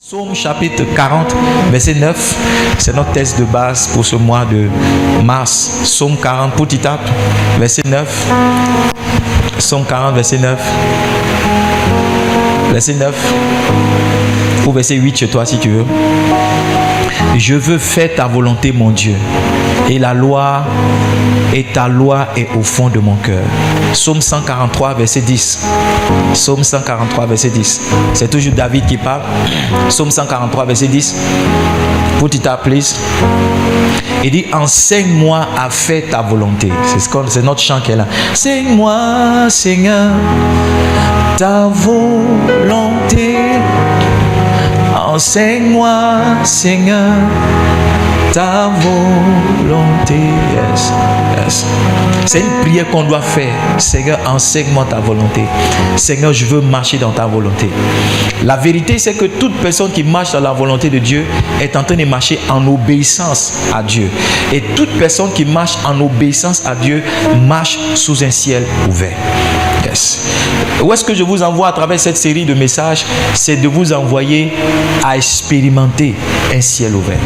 Psaume chapitre 40, verset 9, c'est notre texte de base pour ce mois de mars. Psaume 40, petit tape, verset 9. Psaume 40, verset 9. Verset 9. Ou verset 8 chez toi si tu veux. Je veux faire ta volonté, mon Dieu, et ta loi est au fond de mon cœur. Psaume 143, verset 10. Psaume 143, verset 10. C'est toujours David qui parle. Psaume 143, verset 10. Put it up, please. Il dit, enseigne-moi à faire ta volonté. C'est notre chant qui est là. Enseigne-moi, Seigneur, ta volonté. Enseigne-moi, Seigneur, ta volonté. Yes, yes. C'est une prière qu'on doit faire. Seigneur, enseigne-moi ta volonté. Seigneur, je veux marcher dans ta volonté. La vérité, c'est que toute personne qui marche dans la volonté de Dieu est en train de marcher en obéissance à Dieu. Et toute personne qui marche en obéissance à Dieu marche sous un ciel ouvert. Yes. Où est-ce que je vous envoie à travers cette série de messages? C'est de vous envoyer à expérimenter un ciel ouvert.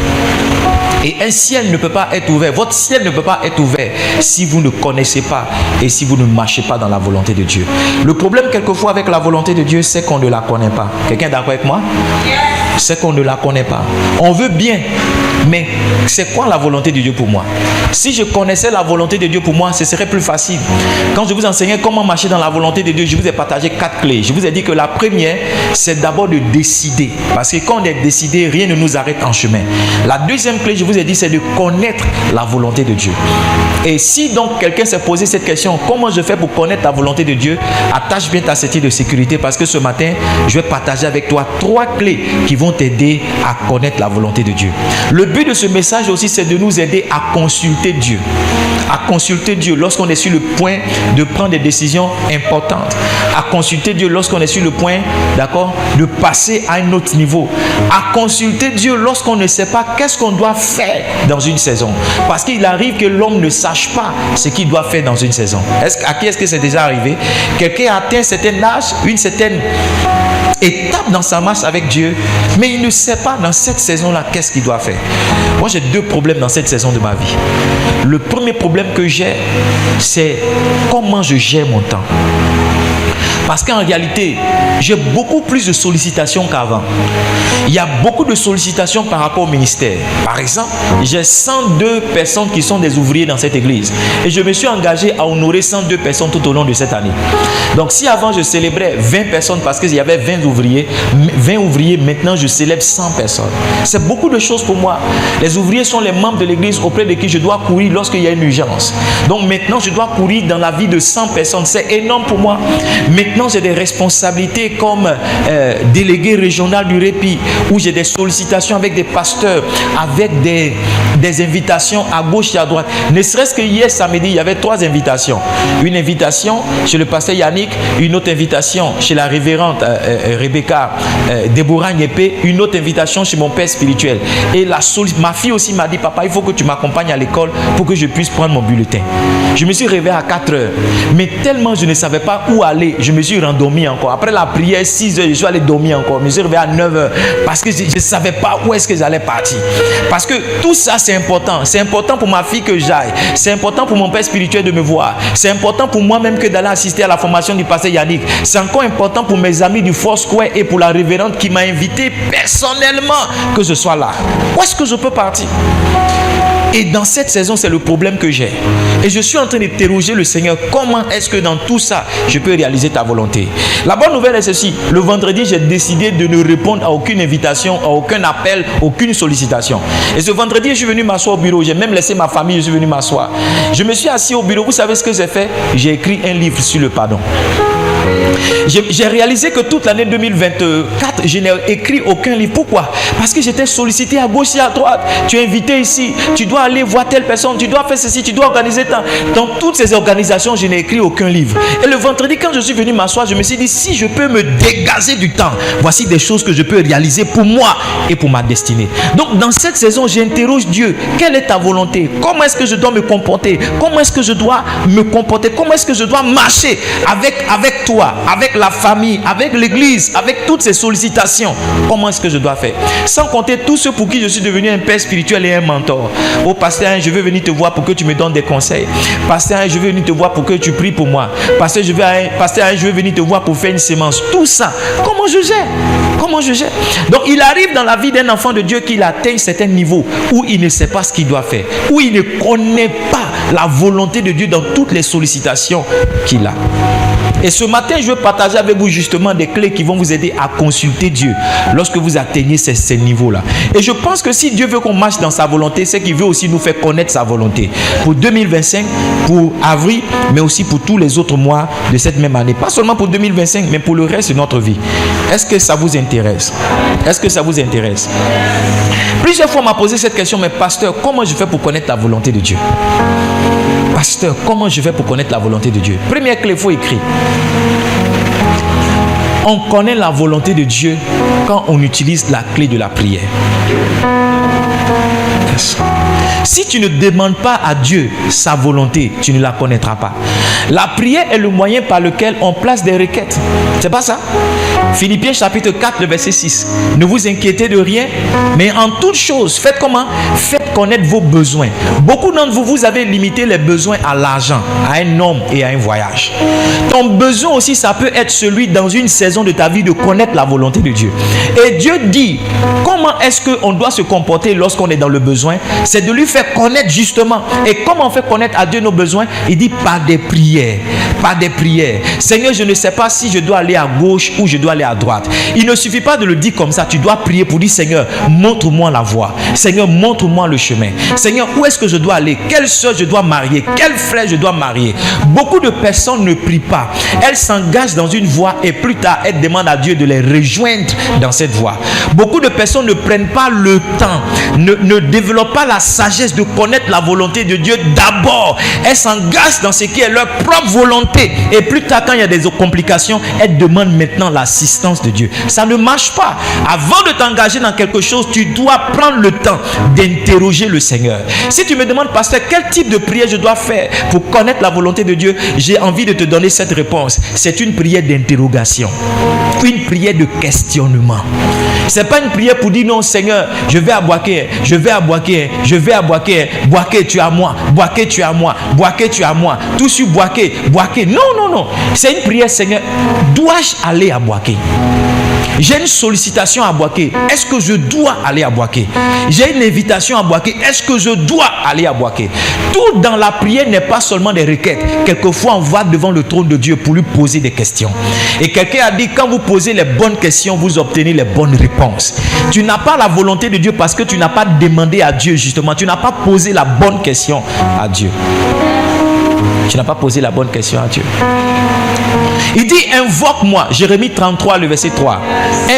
Et un ciel ne peut pas être ouvert. Votre ciel ne peut pas être ouvert si vous ne connaissez pas et si vous ne marchez pas dans la volonté de Dieu. Le problème quelquefois avec la volonté de Dieu, c'est qu'on ne la connaît pas. Quelqu'un est d'accord avec moi? C'est qu'on ne la connaît pas. On veut bien, mais c'est quoi la volonté de Dieu pour moi? Si je connaissais la volonté de Dieu pour moi, ce serait plus facile. Quand je vous enseignais comment marcher dans la volonté de Dieu, je vous ai partagé 4 clés. Je vous ai dit que la première, c'est d'abord de décider. Parce que quand on est décidé, rien ne nous arrête en chemin. La deuxième clé, je vous ai dit, c'est de connaître la volonté de Dieu. Et si donc quelqu'un s'est posé cette question, comment je fais pour connaître la volonté de Dieu? Attache bien ta ceinture de sécurité parce que ce matin, je vais partager avec toi 3 clés qui vont t'aider à connaître la volonté de Dieu. Le but de ce message aussi, c'est de nous aider à consulter Dieu. À consulter Dieu lorsqu'on est sur le point de prendre des décisions importantes. À consulter Dieu lorsqu'on est sur le point, d'accord, de passer à un autre niveau. À consulter Dieu lorsqu'on ne sait pas qu'est-ce qu'on doit faire dans une saison. Parce qu'il arrive que l'homme ne sache pas ce qu'il doit faire dans une saison. À qui est-ce que c'est déjà arrivé? Quelqu'un a atteint un certain âge, une certaine étape dans sa marche avec Dieu, mais il ne sait pas dans cette saison-là qu'est-ce qu'il doit faire. Moi, j'ai 2 problèmes dans cette saison de ma vie. Le premier problème que j'ai, c'est comment je gère mon temps. Parce qu'en réalité, j'ai beaucoup plus de sollicitations qu'avant. Il y a beaucoup de sollicitations par rapport au ministère. Par exemple, j'ai 102 personnes qui sont des ouvriers dans cette église. Et je me suis engagé à honorer 102 personnes tout au long de cette année. Donc si avant je célébrais 20 personnes parce qu'il y avait 20 ouvriers, maintenant je célèbre 100 personnes. C'est beaucoup de choses pour moi. Les ouvriers sont les membres de l'église auprès de qui je dois courir lorsqu'il y a une urgence. Donc maintenant je dois courir dans la vie de 100 personnes. C'est énorme pour moi. Maintenant j'ai des responsabilités comme délégué régional du répit où j'ai des sollicitations avec des pasteurs, avec des invitations à gauche et à droite. Ne serait-ce que hier samedi, il y avait 3 invitations. Une invitation chez le pasteur Yannick, une autre invitation chez la révérende Rebecca Déborah Niépé, une autre invitation chez mon père spirituel. Et ma fille aussi m'a dit, papa, il faut que tu m'accompagnes à l'école pour que je puisse prendre mon bulletin. Je me suis réveillé à 4 heures. Mais tellement je ne savais pas où aller, je me suis rendormi encore. Après la prière, 6 heures, je suis allé dormir encore. Je me suis réveillé à 9 heures parce que je ne savais pas où est-ce que j'allais partir. Parce que tout ça, c'est important. C'est important pour ma fille que j'aille. C'est important pour mon père spirituel de me voir. C'est important pour moi-même que d'aller assister à la formation du pasteur Yannick. C'est encore important pour mes amis du Foursquare et pour la révérende qui m'a invité personnellement que je sois là. Où est-ce que je peux partir? Et dans cette saison, c'est le problème que j'ai. Et je suis en train d'interroger le Seigneur. Comment est-ce que dans tout ça, je peux réaliser ta volonté? La bonne nouvelle est ceci. Le vendredi, j'ai décidé de ne répondre à aucune invitation, à aucun appel, aucune sollicitation. Et ce vendredi, je suis venu m'asseoir au bureau. J'ai même laissé ma famille, je suis venu m'asseoir. Je me suis assis au bureau. Vous savez ce que j'ai fait? J'ai écrit un livre sur le pardon. J'ai réalisé que toute l'année 2024, je n'ai écrit aucun livre. Pourquoi? Parce que j'étais sollicité à gauche et à droite. Tu es invité ici, tu dois aller voir telle personne, tu dois faire ceci, tu dois organiser tant. Dans toutes ces organisations, je n'ai écrit aucun livre. Et le vendredi, quand je suis venu m'asseoir, je me suis dit, si je peux me dégager du temps, voici des choses que je peux réaliser pour moi et pour ma destinée. Donc dans cette saison, j'interroge Dieu. Quelle est ta volonté? Comment est-ce que je dois me comporter? Comment est-ce que je dois me comporter? Comment est-ce que je dois marcher avec toi? toi, avec la famille, avec l'église, avec toutes ces sollicitations, comment est-ce que je dois faire? Sans compter tous ceux pour qui je suis devenu un père spirituel et un mentor. Oh pasteur, je veux venir te voir pour que tu me donnes des conseils. Pasteur, je veux venir te voir pour que tu pries pour moi. Pasteur, je veux venir te voir pour faire une sémence. Tout ça, comment je gère? Comment je gère? Donc il arrive dans la vie d'un enfant de Dieu qu'il atteint un certain niveau où il ne sait pas ce qu'il doit faire, où il ne connaît pas la volonté de Dieu dans toutes les sollicitations qu'il a. Et ce matin, je veux partager avec vous justement des clés qui vont vous aider à consulter Dieu lorsque vous atteignez ces niveaux-là. Et je pense que si Dieu veut qu'on marche dans sa volonté, c'est qu'il veut aussi nous faire connaître sa volonté. Pour 2025, pour avril, mais aussi pour tous les autres mois de cette même année. Pas seulement pour 2025, mais pour le reste de notre vie. Est-ce que ça vous intéresse? Est-ce que ça vous intéresse? Plusieurs fois, on m'a posé cette question, mais pasteur, comment je fais pour connaître la volonté de Dieu? Pasteur, comment je fais pour connaître la volonté de Dieu? Première clé, il faut écrire. On connaît la volonté de Dieu quand on utilise la clé de la prière. Si tu ne demandes pas à Dieu sa volonté, tu ne la connaîtras pas. La prière est le moyen par lequel on place des requêtes. C'est pas ça? Philippiens chapitre 4, le verset 6. Ne vous inquiétez de rien, mais en toute chose, faites comment? Faites connaître vos besoins. Beaucoup d'entre vous, vous avez limité les besoins à l'argent, à un homme et à un voyage. Ton besoin aussi, ça peut être celui dans une saison de ta vie de connaître la volonté de Dieu. Et Dieu dit, comment est-ce qu'on doit se comporter lorsqu'on est dans le besoin? C'est de lui faire connaître justement. Et comment on fait connaître à Dieu nos besoins? Il dit par des prières. Par des prières. Seigneur, je ne sais pas si je dois aller à gauche ou je dois aller à droite. Il ne suffit pas de le dire comme ça. Tu dois prier pour dire, Seigneur, montre-moi la voie. Seigneur, montre-moi le chemin. Seigneur, où est-ce que je dois aller? Quelle soeur je dois marier? Quel frère je dois marier? Beaucoup de personnes ne prient pas. Elles s'engagent dans une voie et plus tard, elles demandent à Dieu de les rejoindre dans cette voie. Beaucoup de personnes ne prennent pas le temps, ne développent pas la sagesse de connaître la volonté de Dieu d'abord. Elles s'engagent dans ce qui est leur propre volonté. Et plus tard, quand il y a des complications, elles demandent maintenant l'assistance de Dieu. Ça ne marche pas. Avant de t'engager dans quelque chose, tu dois prendre le temps d'interroger le Seigneur. Si tu me demandes, pasteur, quel type de prière je dois faire pour connaître la volonté de Dieu, j'ai envie de te donner cette réponse. C'est une prière d'interrogation. Une prière de questionnement. C'est pas une prière pour dire non, Seigneur, je vais à Boaké, je vais à Boaké, je vais à Boaké. Boaké, tu es à moi. Boaké, tu es à moi. Boaké, tu es à moi. Tout sur Boaké. Boaké. Non, non, non. C'est une prière, Seigneur. Dois-je aller à Boaké? J'ai une sollicitation à Boaké. Est-ce que je dois aller à Boaké? J'ai une invitation à Boaké. Est-ce que je dois aller à Boaké? Tout dans la prière n'est pas seulement des requêtes. Quelquefois, on va devant le trône de Dieu pour lui poser des questions. Et quelqu'un a dit, quand vous posez les bonnes questions, vous obtenez les bonnes réponses. Tu n'as pas la volonté de Dieu parce que tu n'as pas demandé à Dieu, justement. Tu n'as pas posé la bonne question à Dieu. Tu n'as pas posé la bonne question à Dieu. Il dit, invoque-moi. Jérémie 33, le verset 3.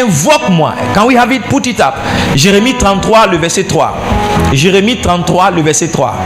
Invoque-moi. Can we have it? Put it up. Jérémie 33, le verset 3. Jérémie 33, le verset 3.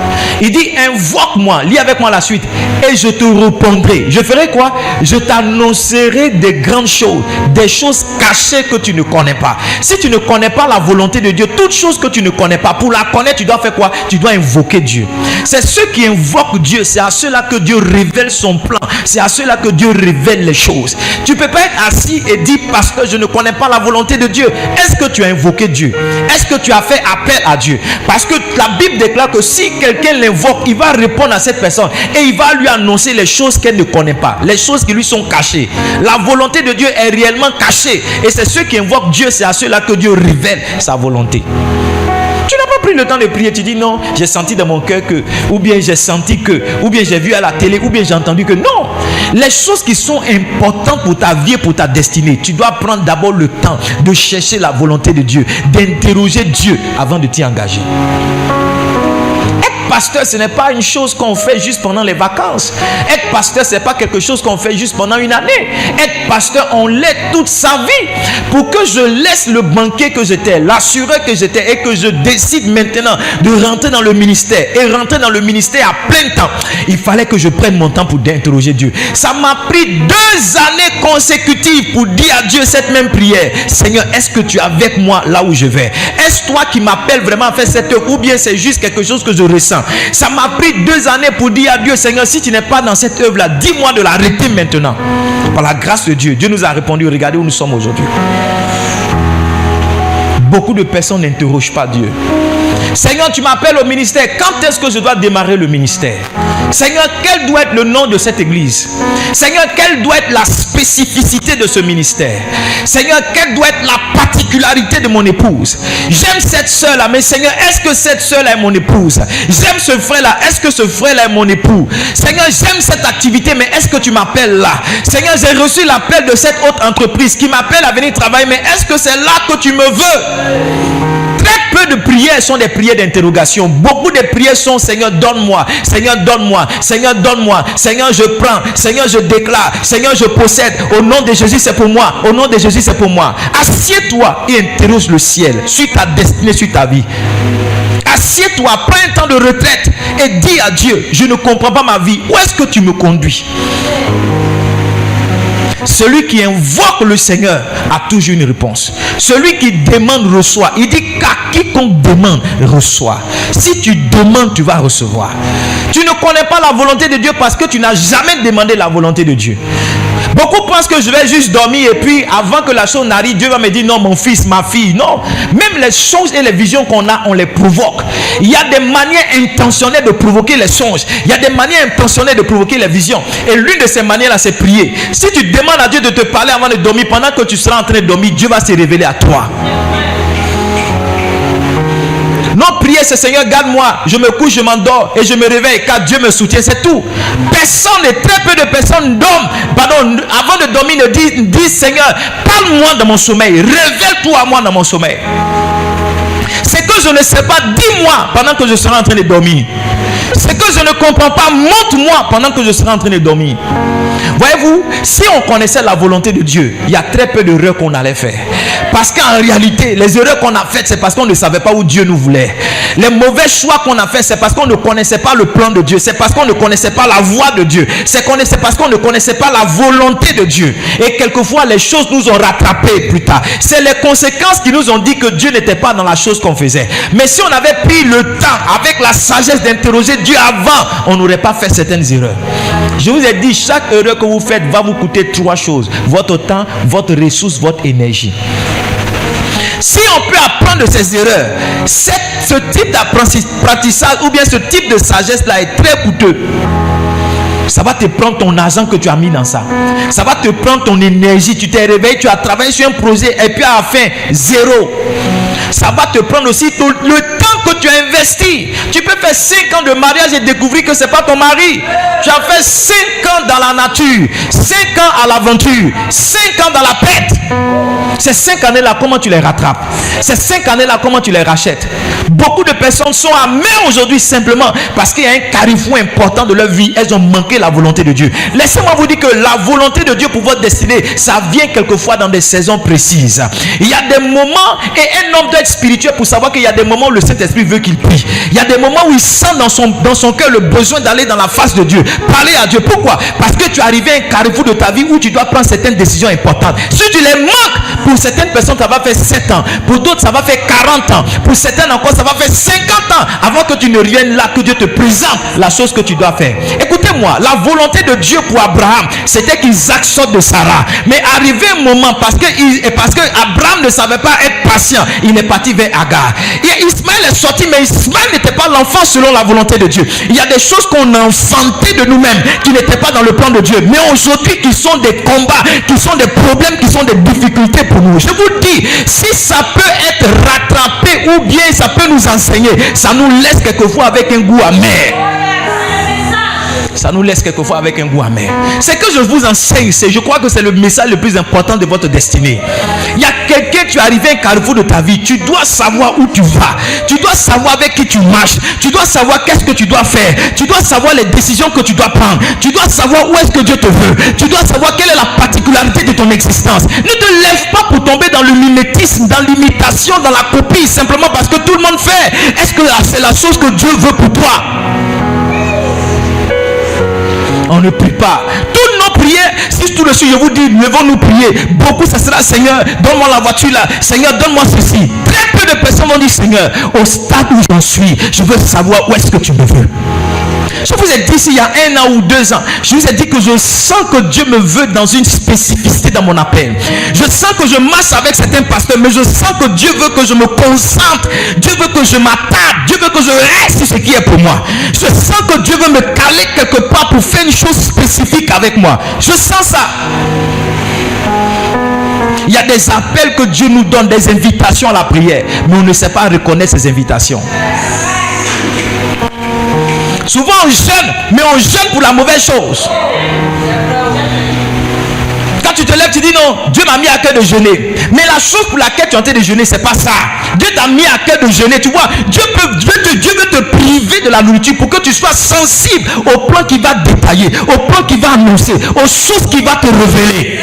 Il dit, invoque-moi. Lis avec moi la suite. Et je te répondrai. Je ferai quoi? Je t'annoncerai des grandes choses. Des choses cachées que tu ne connais pas. Si tu ne connais pas la volonté de Dieu, toute chose que tu ne connais pas, pour la connaître, tu dois faire quoi? Tu dois invoquer Dieu. C'est ceux qui invoquent Dieu. C'est à ceux-là que Dieu révèle son plan. C'est à ceux-là que Dieu révèle les choses. Tu ne peux pas être assis et dire, parce que je ne connais pas la volonté de Dieu. Est-ce que tu as invoqué Dieu? Est-ce que tu as fait appel à Dieu? Parce que la Bible déclare que si quelqu'un l'invoque, il va répondre à cette personne et il va lui annoncer les choses qu'elle ne connaît pas, les choses qui lui sont cachées. La volonté de Dieu est réellement cachée et c'est ceux qui invoquent Dieu, c'est à ceux-là que Dieu révèle sa volonté. Tu n'as pas pris le temps de prier, tu dis non, j'ai senti dans mon cœur que, ou bien j'ai senti que, ou bien j'ai vu à la télé, ou bien j'ai entendu que. Non, les choses qui sont importantes pour ta vie et pour ta destinée, tu dois prendre d'abord le temps de chercher la volonté de Dieu, d'interroger Dieu avant de t'y engager. Pasteur, ce n'est pas une chose qu'on fait juste pendant les vacances. Être pasteur, ce n'est pas quelque chose qu'on fait juste pendant une année. Être pasteur, on l'est toute sa vie. Pour que je laisse le banquier que j'étais, l'assureur que j'étais, et que je décide maintenant de rentrer dans le ministère, et rentrer dans le ministère à plein temps, il fallait que je prenne mon temps pour interroger Dieu. Ça m'a pris 2 années consécutives pour dire à Dieu cette même prière. Seigneur, est-ce que tu es avec moi là où je vais? Est-ce toi qui m'appelles vraiment à faire cette œuvre, ou bien c'est juste quelque chose que je ressens? puissant. Ça m'a pris 2 années pour dire à Dieu, Seigneur, si tu n'es pas dans cette œuvre-là, dis-moi de l'arrêter maintenant. Par la grâce de Dieu, Dieu nous a répondu. Regardez où nous sommes aujourd'hui. Beaucoup de personnes n'interrogent pas Dieu. Seigneur, tu m'appelles au ministère. Quand est-ce que je dois démarrer le ministère? Seigneur, quel doit être le nom de cette église? Seigneur, quelle doit être la spécificité de ce ministère? Seigneur, quelle doit être la particularité de mon épouse? J'aime cette soeur-là, mais Seigneur, est-ce que cette soeur-là est mon épouse? J'aime ce frère-là, est-ce que ce frère-là est mon époux? Seigneur, j'aime cette activité, mais est-ce que tu m'appelles là? Seigneur, j'ai reçu l'appel de cette autre entreprise qui m'appelle à venir travailler, mais est-ce que c'est là que tu me veux? Très peu de prières sont des prières d'interrogation. Beaucoup de prières sont Seigneur, donne-moi, Seigneur, donne-moi, Seigneur, donne-moi, Seigneur, je prends, Seigneur, je déclare, Seigneur, je possède. Au nom de Jésus, c'est pour moi. Au nom de Jésus, c'est pour moi. Assieds-toi et interroge le ciel sur ta destinée, sur ta vie. Assieds-toi, prends un temps de retraite et dis à Dieu, je ne comprends pas ma vie. Où est-ce que tu me conduis? Celui qui invoque le Seigneur a toujours une réponse. Celui qui demande reçoit. Il dit qu'à quiconque demande reçoit. Si tu demandes, tu vas recevoir. Tu ne connais pas la volonté de Dieu parce que tu n'as jamais demandé la volonté de Dieu. Beaucoup pensent que je vais juste dormir et puis avant que la chose n'arrive, Dieu va me dire non, mon fils, ma fille. Non, même les songes et les visions qu'on a, on les provoque. Il y a des manières intentionnelles de provoquer les songes. Il y a des manières intentionnelles de provoquer les visions. Et l'une de ces manières-là, c'est prier. Si tu demandes à Dieu de te parler avant de dormir, pendant que tu seras en train de dormir, Dieu va se révéler à toi. Non, prier, c'est Seigneur, garde-moi. Je me couche, je m'endors et je me réveille car Dieu me soutient. C'est tout. Personne, et très peu de personnes dorment. Pardon, avant de dormir, ne disent Seigneur, parle-moi dans mon sommeil. Révèle-toi à moi dans mon sommeil. C'est que je ne sais pas, dis-moi pendant que je serai en train de dormir. C'est que je ne comprends pas, montre-moi pendant que je serai en train de dormir. Voyez-vous, si on connaissait la volonté de Dieu, il y a très peu d'erreurs qu'on allait faire. Parce qu'en réalité, les erreurs qu'on a faites, c'est parce qu'on ne savait pas où Dieu nous voulait. Les mauvais choix qu'on a fait, c'est parce qu'on ne connaissait pas le plan de Dieu. C'est parce qu'on ne connaissait pas la voie de Dieu. C'est parce qu'on ne connaissait pas la volonté de Dieu. Et quelquefois, les choses nous ont rattrapés plus tard. C'est les conséquences qui nous ont dit que Dieu n'était pas dans la chose qu'on faisait. Mais si on avait pris le temps, avec la sagesse d'interroger Dieu avant, on n'aurait pas fait certaines erreurs. Je vous ai dit, chaque erreur que vous faites va vous coûter 3 choses. Votre temps, votre ressource, votre énergie. Si on peut apprendre de ces erreurs, ce type d'apprentissage ou bien ce type de sagesse-là est très coûteux. Ça va te prendre ton argent que tu as mis dans ça. Ça va te prendre ton énergie. Tu t'es réveillé, tu as travaillé sur un projet et puis à la fin, 0. Ça va te prendre aussi le temps que tu as investi. Tu peux faire 5 ans de mariage et découvrir que ce n'est pas ton mari. Tu as fait 5 ans dans la nature, 5 ans à l'aventure, 5 ans dans la pète. Ces 5 années-là, comment tu les rattrapes? Ces 5 années-là, comment tu les rachètes? Beaucoup de personnes sont amères aujourd'hui simplement parce qu'il y a un carrefour important de leur vie. Elles ont manqué la volonté de Dieu. Laissez-moi vous dire que la volonté de Dieu pour votre destinée, ça vient quelquefois dans des saisons précises. Il y a des moments, et un homme doit être spirituel pour savoir qu'il y a des moments où le Saint-Esprit veut qu'il prie. Il y a des moments où il sent dans son cœur le besoin d'aller dans la face de Dieu, parler à Dieu. Pourquoi? Parce que tu es arrivé à un carrefour de ta vie où tu dois prendre certaines décisions importantes. Si tu les manques, pour certaines personnes ça va faire 7 ans, pour d'autres ça va faire 40 ans, pour certaines encore ça va faire 50 ans avant que tu ne reviennes là, que Dieu te présente la chose que tu dois faire. Écoutez-moi, la volonté de Dieu pour Abraham, c'était qu'Isaac sorte de Sarah. Mais arrivé un moment, parce que Abraham ne savait pas être patient, il est parti vers Agar. Et Ismaël est sorti, mais Ismaël n'était pas l'enfant selon la volonté de Dieu. Il y a des choses qu'on a enfantées de nous-mêmes qui n'étaient pas dans le plan de Dieu, mais aujourd'hui qui sont des combats, qui sont des problèmes, qui sont des difficultés pour nous. Je vous dis, si ça peut être rattrapé ou bien ça peut nous enseigner, ça nous laisse quelquefois avec un goût amer. Ça nous laisse quelquefois avec un goût amer. Ce que je vous enseigne, je crois que c'est le message le plus important de votre destinée. Il y a quelqu'un, tu es arrivé à un carrefour de ta vie, tu dois savoir où tu vas, tu dois savoir avec qui tu marches, tu dois savoir qu'est-ce que tu dois faire, tu dois savoir les décisions que tu dois prendre, tu dois savoir où est-ce que Dieu te veut, tu dois savoir quelle est la particularité de ton existence. Ne te lève pas pour tomber dans le mimétisme, dans l'imitation, dans la copie, simplement parce que tout le monde fait. Est-ce que c'est la chose que Dieu veut pour toi? On ne prie pas. Toutes nos prières, si tout le suite je vous dis, levons-nous prier. Beaucoup, ça sera Seigneur, donne-moi la voiture là. Seigneur, donne-moi ceci. Très peu de personnes vont dire, Seigneur, au stade où j'en suis, je veux savoir où est-ce que tu me veux. Je vous ai dit ici il y a 1 an ou 2 ans, je vous ai dit que je sens que Dieu me veut dans une spécificité dans mon appel. Je sens que je marche avec certains pasteurs, mais je sens que Dieu veut que je me concentre. Dieu veut que je m'attarde. Dieu veut que je reste sur ce qui est pour moi. Je sens que Dieu veut me caler quelque part pour faire une chose spécifique avec moi. Je sens ça. Il y a des appels que Dieu nous donne, des invitations à la prière, mais on ne sait pas reconnaître ces invitations. Souvent on jeûne, mais on jeûne pour la mauvaise chose. Quand tu te lèves, tu dis non, Dieu m'a mis à cœur de jeûner. Mais la chose pour laquelle tu es en train de jeûner, c'est pas ça. Dieu t'a mis à cœur de jeûner. Tu vois, Dieu veut te priver de la nourriture pour que tu sois sensible au plan qu'il va détailler, au plan qu'il va annoncer, aux choses qu'il va te révéler.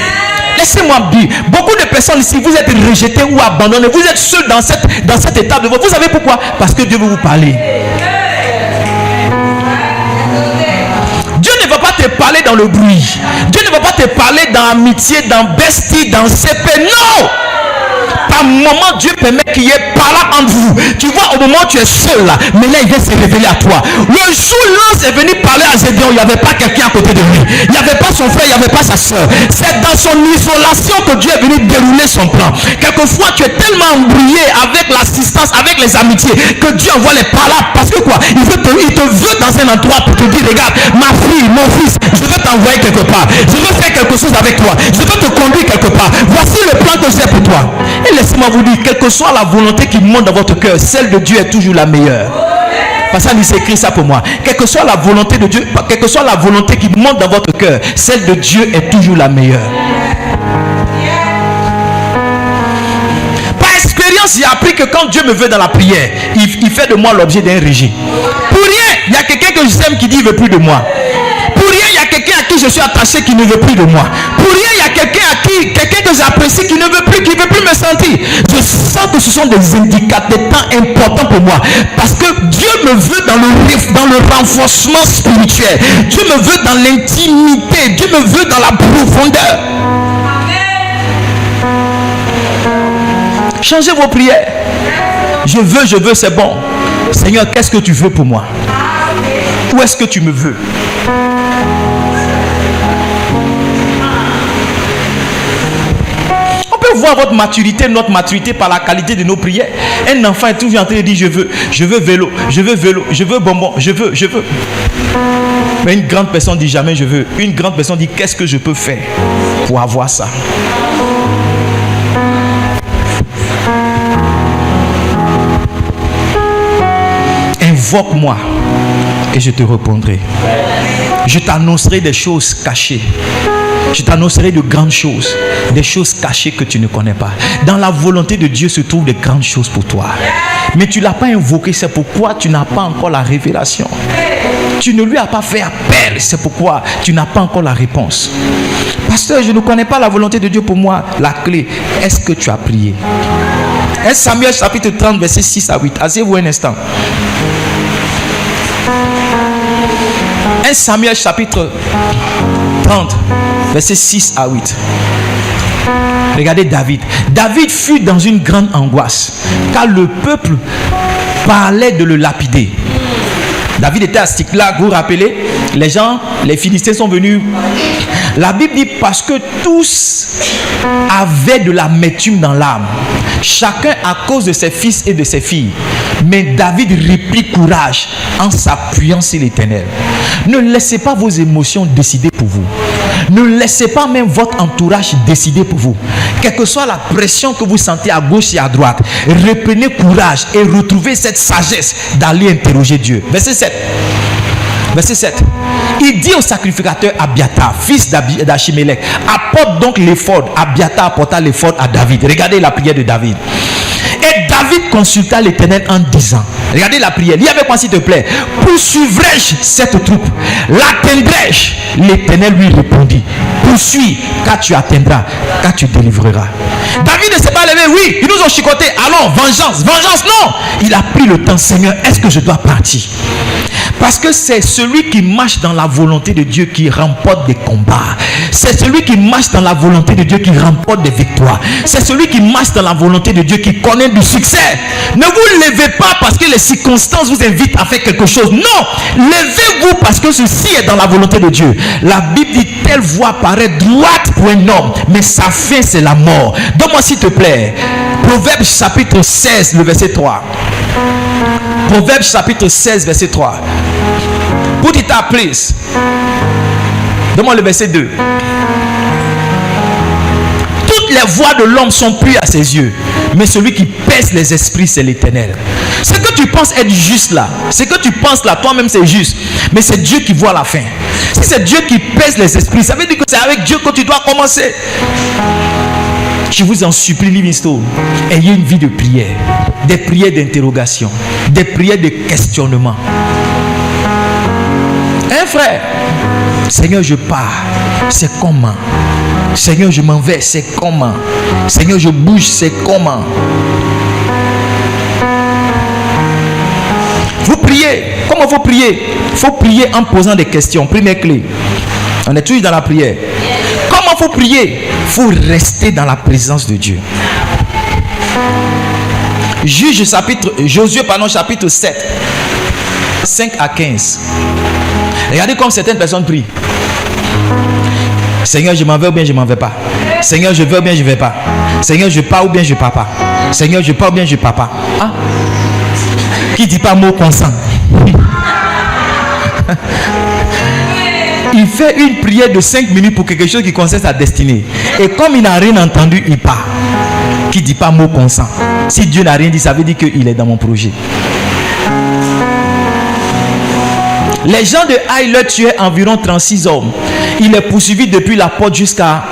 Laissez-moi dire, beaucoup de personnes ici, vous êtes rejetés ou abandonnés. Vous êtes seuls dans cette étape de votre. Vous savez pourquoi? Parce que Dieu veut vous parler. Dieu ne va pas te parler dans le bruit. Dieu ne va pas te parler dans amitié, dans bestie, dans CP. Non! Par moment, Dieu permet qu'il y ait parlant entre vous. Tu vois, au moment où tu es seul là, mais là, il vient se révéler à toi. Le jour où l'ange est venu parler à Gédéon, il n'y avait pas quelqu'un à côté de lui. Il n'y avait pas son frère, il n'y avait pas sa soeur. C'est dans son isolation que Dieu est venu dérouler son plan. Quelquefois, tu es tellement embrouillé avec l'assistance, avec les amitiés, que Dieu envoie les paroles. Parce que quoi? Il te veut dans un endroit pour te dire, regarde, ma fille, mon fils, je veux t'envoyer quelque part. Je veux faire quelque chose avec toi. Je veux te conduire quelque part. Voici le plan que j'ai pour toi. Et laissez-moi vous dire, quelle que soit la volonté qui monte dans votre cœur, celle de Dieu est toujours la meilleure. Parce que ça écrit ça pour moi. Quelle que soit la volonté de Dieu, quelle que soit la volonté qui monte dans votre cœur, celle de Dieu est toujours la meilleure. Par expérience, j'ai appris que quand Dieu me veut dans la prière, il fait de moi l'objet d'un rejet. Pour rien, il y a quelqu'un que j'aime qui dit il ne veut plus de moi. Pour rien, il y a quelqu'un à qui je suis attaché qui ne veut plus de moi. Pour rien, il y a quelqu'un que j'apprécie qui ne veut plus me sentir. Je sens que ce sont des indicateurs, des temps importants pour moi. Parce que Dieu me veut dans le renforcement spirituel. Dieu me veut dans l'intimité. Dieu me veut dans la profondeur. Changez vos prières. Je veux, c'est bon. Seigneur, qu'est-ce que tu veux pour moi? Où est-ce que tu me veux? On peut voir votre maturité, notre maturité par la qualité de nos prières. Un enfant est toujours en train de dire je veux vélo, je veux bonbon, je veux. Mais une grande personne dit jamais je veux. Une grande personne dit qu'est-ce que je peux faire pour avoir ça? Invoque-moi et je te répondrai. Je t'annoncerai des choses cachées. Je t'annoncerai de grandes choses, des choses cachées que tu ne connais pas. Dans la volonté de Dieu se trouvent de grandes choses pour toi. Mais tu ne l'as pas invoqué, c'est pourquoi tu n'as pas encore la révélation. Tu ne lui as pas fait appel, c'est pourquoi tu n'as pas encore la réponse. Pasteur, je ne connais pas la volonté de Dieu pour moi. La clé, est-ce que tu as prié? 1 Samuel chapitre 30, verset 6 à 8. Asseyez-vous un instant. 1 Samuel chapitre 30, verset 6 à 8. Regardez David. David fut dans une grande angoisse, car le peuple parlait de le lapider. David était à Siclag, vous vous rappelez? Les Philistins sont venus. La Bible dit parce que tous avaient de l'amertume dans l'âme, chacun à cause de ses fils et de ses filles. Mais David reprit courage en s'appuyant sur l'Éternel. Ne laissez pas vos émotions décider pour vous. Ne laissez pas même votre entourage décider pour vous. Quelle que soit la pression que vous sentez à gauche et à droite, reprenez courage et retrouvez cette sagesse d'aller interroger Dieu. Verset 7. Verset 7. Il dit au sacrificateur Abiathar, fils d'Achimélec, apporte donc l'éphod. Abiathar apporta l'éphod à David. Regardez la prière de David. Et David consulta l'Éternel en disant, regardez la prière, lis avec moi s'il te plaît. Poursuivrai-je cette troupe? L'atteindrai-je? L'Éternel lui répondit, poursuis, car tu atteindras, car tu délivreras. David ne s'est pas levé, oui, ils nous ont chicoté, allons, vengeance, non. Il a pris le temps, Seigneur, est-ce que je dois partir? Parce que c'est celui qui marche dans la volonté de Dieu qui remporte des combats. C'est celui qui marche dans la volonté de Dieu qui remporte des victoires. C'est celui qui marche dans la volonté de Dieu qui connaît du succès. Ne vous levez pas parce que les circonstances vous invitent à faire quelque chose. Non, levez-vous parce que ceci est dans la volonté de Dieu. La Bible dit, telle voie paraît droite pour un homme, mais sa fin c'est la mort. Donne-moi s'il te plaît Proverbes chapitre 16, le verset 3. Proverbes chapitre 16, verset 3. Put it up, please. Donne-moi le verset 2. Toutes les voies de l'homme sont pures à ses yeux, mais celui qui pèse les esprits, c'est l'Éternel. Ce que tu penses être juste là, ce que tu penses là, toi-même c'est juste, mais c'est Dieu qui voit la fin. Si c'est Dieu qui pèse les esprits, ça veut dire que c'est avec Dieu que tu dois commencer. Je vous en supplie, Livingstone, ayez une vie de prière, des prières d'interrogation, des prières de questionnement. Hein, frère? Seigneur, je pars, c'est comment? Seigneur, je m'en vais, c'est comment? Seigneur, je bouge, c'est comment? Vous priez. Comment vous priez? Il faut prier en posant des questions. Première clé. On est toujours dans la prière. Comment faut prier? Il faut rester dans la présence de Dieu. Josué, chapitre 7, 5 à 15. Regardez comme certaines personnes prient. Seigneur, je m'en vais ou bien je m'en vais pas. Seigneur, je veux ou bien je vais pas. Seigneur, je pars ou bien je pars pas. Seigneur, je pars ou bien je pars pas. Ah? Qui dit pas mot consent? Il fait une prière de 5 minutes pour quelque chose qui concerne sa destinée. Et comme il n'a rien entendu, il part. Qui dit pas mot consent? Si Dieu n'a rien dit, ça veut dire qu'il est dans mon projet. Les gens de Haï leur tuaient environ 36 hommes. Il les poursuivit depuis la porte jusqu'à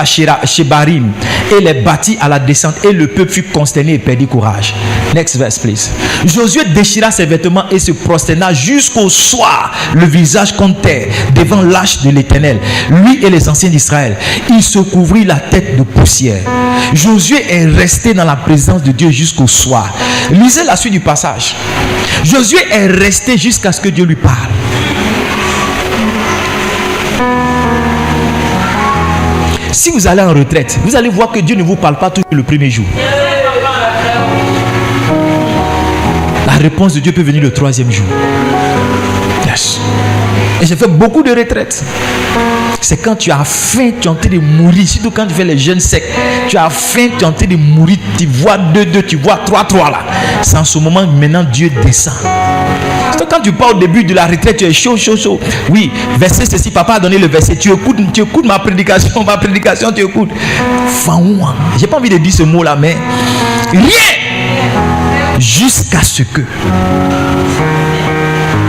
Shebarim et les battit à la descente, et le peuple fut consterné et perdit courage. Next verse, please. Josué déchira ses vêtements et se prosterna jusqu'au soir, le visage contre terre, devant l'arche de l'Éternel, lui et les anciens d'Israël. Il se couvrit la tête de poussière. Josué est resté dans la présence de Dieu jusqu'au soir. Lisez la suite du passage. Josué est resté jusqu'à ce que Dieu lui parle. Si vous allez en retraite, vous allez voir que Dieu ne vous parle pas toujours le premier jour. La réponse de Dieu peut venir le 3e jour. Yes. Et j'ai fait beaucoup de retraites. C'est quand tu as faim, tu es en train de mourir. Surtout quand tu fais les jeûnes secs. Tu as faim, tu es en train de mourir. Tu vois 2, tu vois 3 là. C'est en ce moment maintenant Dieu descend. Quand tu pars au début de la retraite, tu es chaud. Oui, verset ceci, papa a donné le verset. Tu écoutes ma prédication, tu écoutes. Faoua. J'ai pas envie de dire ce mot là, mais rien. Jusqu'à ce que.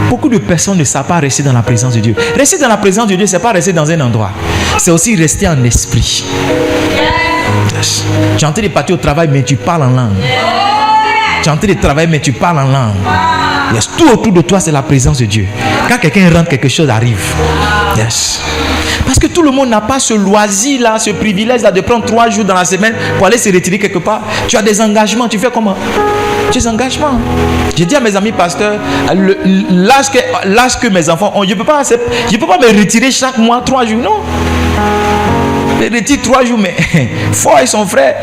Beaucoup de personnes ne savent pas rester dans la présence de Dieu. Rester dans la présence de Dieu, c'est pas rester dans un endroit. C'est aussi rester en esprit. Yes. Tu es en train de partir au travail, mais tu parles en langue. Tu es en train de travailler, mais tu parles en langue. Yes. Tout autour de toi, c'est la présence de Dieu. Quand quelqu'un rentre, quelque chose arrive. Yes. Parce que tout le monde n'a pas ce loisir là, ce privilège là de prendre 3 jours dans la semaine pour aller se retirer quelque part. Tu as des engagements, tu fais comment? Tu as des engagements. J'ai dit à mes amis pasteurs, l'âge que mes enfants ont, je ne peux pas me retirer chaque mois 3 jours, non. Je me retire 3 jours, mais Fort et son frère.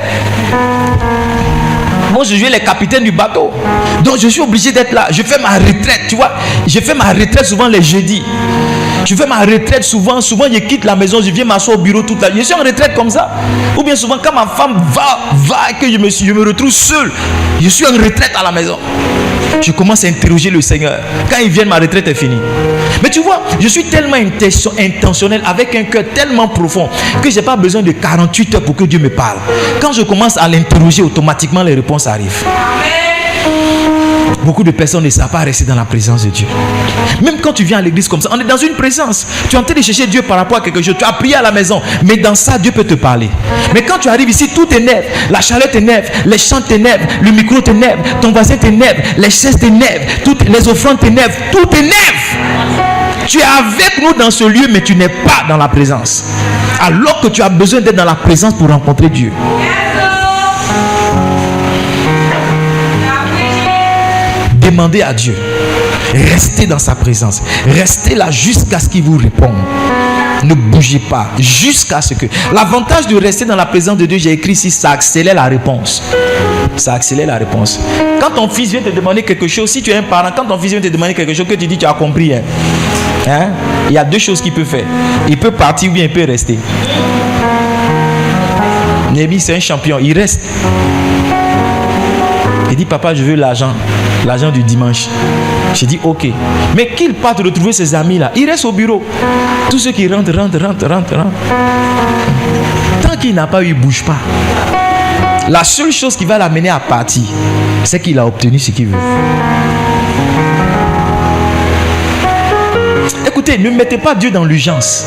Moi, je suis le capitaine du bateau. Donc, je suis obligé d'être là. Je fais ma retraite, tu vois. Je fais ma retraite souvent les jeudis. Je fais ma retraite souvent. Souvent, je quitte la maison. Je viens m'asseoir au bureau toute la nuit. Je suis en retraite comme ça. Ou bien souvent, quand ma femme va et que je me retrouve seul, je suis en retraite à la maison. Je commence à interroger le Seigneur. Quand il vient, ma retraite est finie. Mais tu vois, je suis tellement intentionnel, avec un cœur tellement profond, que je n'ai pas besoin de 48 heures pour que Dieu me parle. Quand je commence à l'interroger, automatiquement les réponses arrivent. Beaucoup de personnes ne savent pas rester dans la présence de Dieu. Même quand tu viens à l'église comme ça, on est dans une présence. Tu es en train de chercher Dieu par rapport à quelque chose. Tu as prié à la maison, mais dans ça, Dieu peut te parler. Mais quand tu arrives ici, tout t'énerve. La chaleur t'énerve, les chants t'énervent, le micro t'énerve, ton voisin t'énerve, les chaises t'énervent, toutes les offrandes t'énervent, tout t'énerve. Tu es avec nous dans ce lieu, mais tu n'es pas dans la présence. Alors que tu as besoin d'être dans la présence pour rencontrer Dieu. Demandez à Dieu. Restez dans sa présence. Restez là jusqu'à ce qu'il vous réponde. Ne bougez pas jusqu'à ce que... L'avantage de rester dans la présence de Dieu, j'ai écrit ici, ça accélère la réponse. Ça accélère la réponse. Quand ton fils vient te demander quelque chose, si tu es un parent, quand ton fils vient te demander quelque chose, que tu dis tu as compris, il y a deux choses qu'il peut faire. Il peut partir ou bien il peut rester. Némi, c'est un champion, il reste. Il dit, papa, je veux l'argent du dimanche. J'ai dit, ok. Mais qu'il parte retrouver ses amis là, il reste au bureau. Tous ceux qui rentrent. Tant qu'il n'a pas eu, il ne bouge pas. La seule chose qui va l'amener à partir, c'est qu'il a obtenu ce qu'il veut. Écoutez, ne mettez pas Dieu dans l'urgence.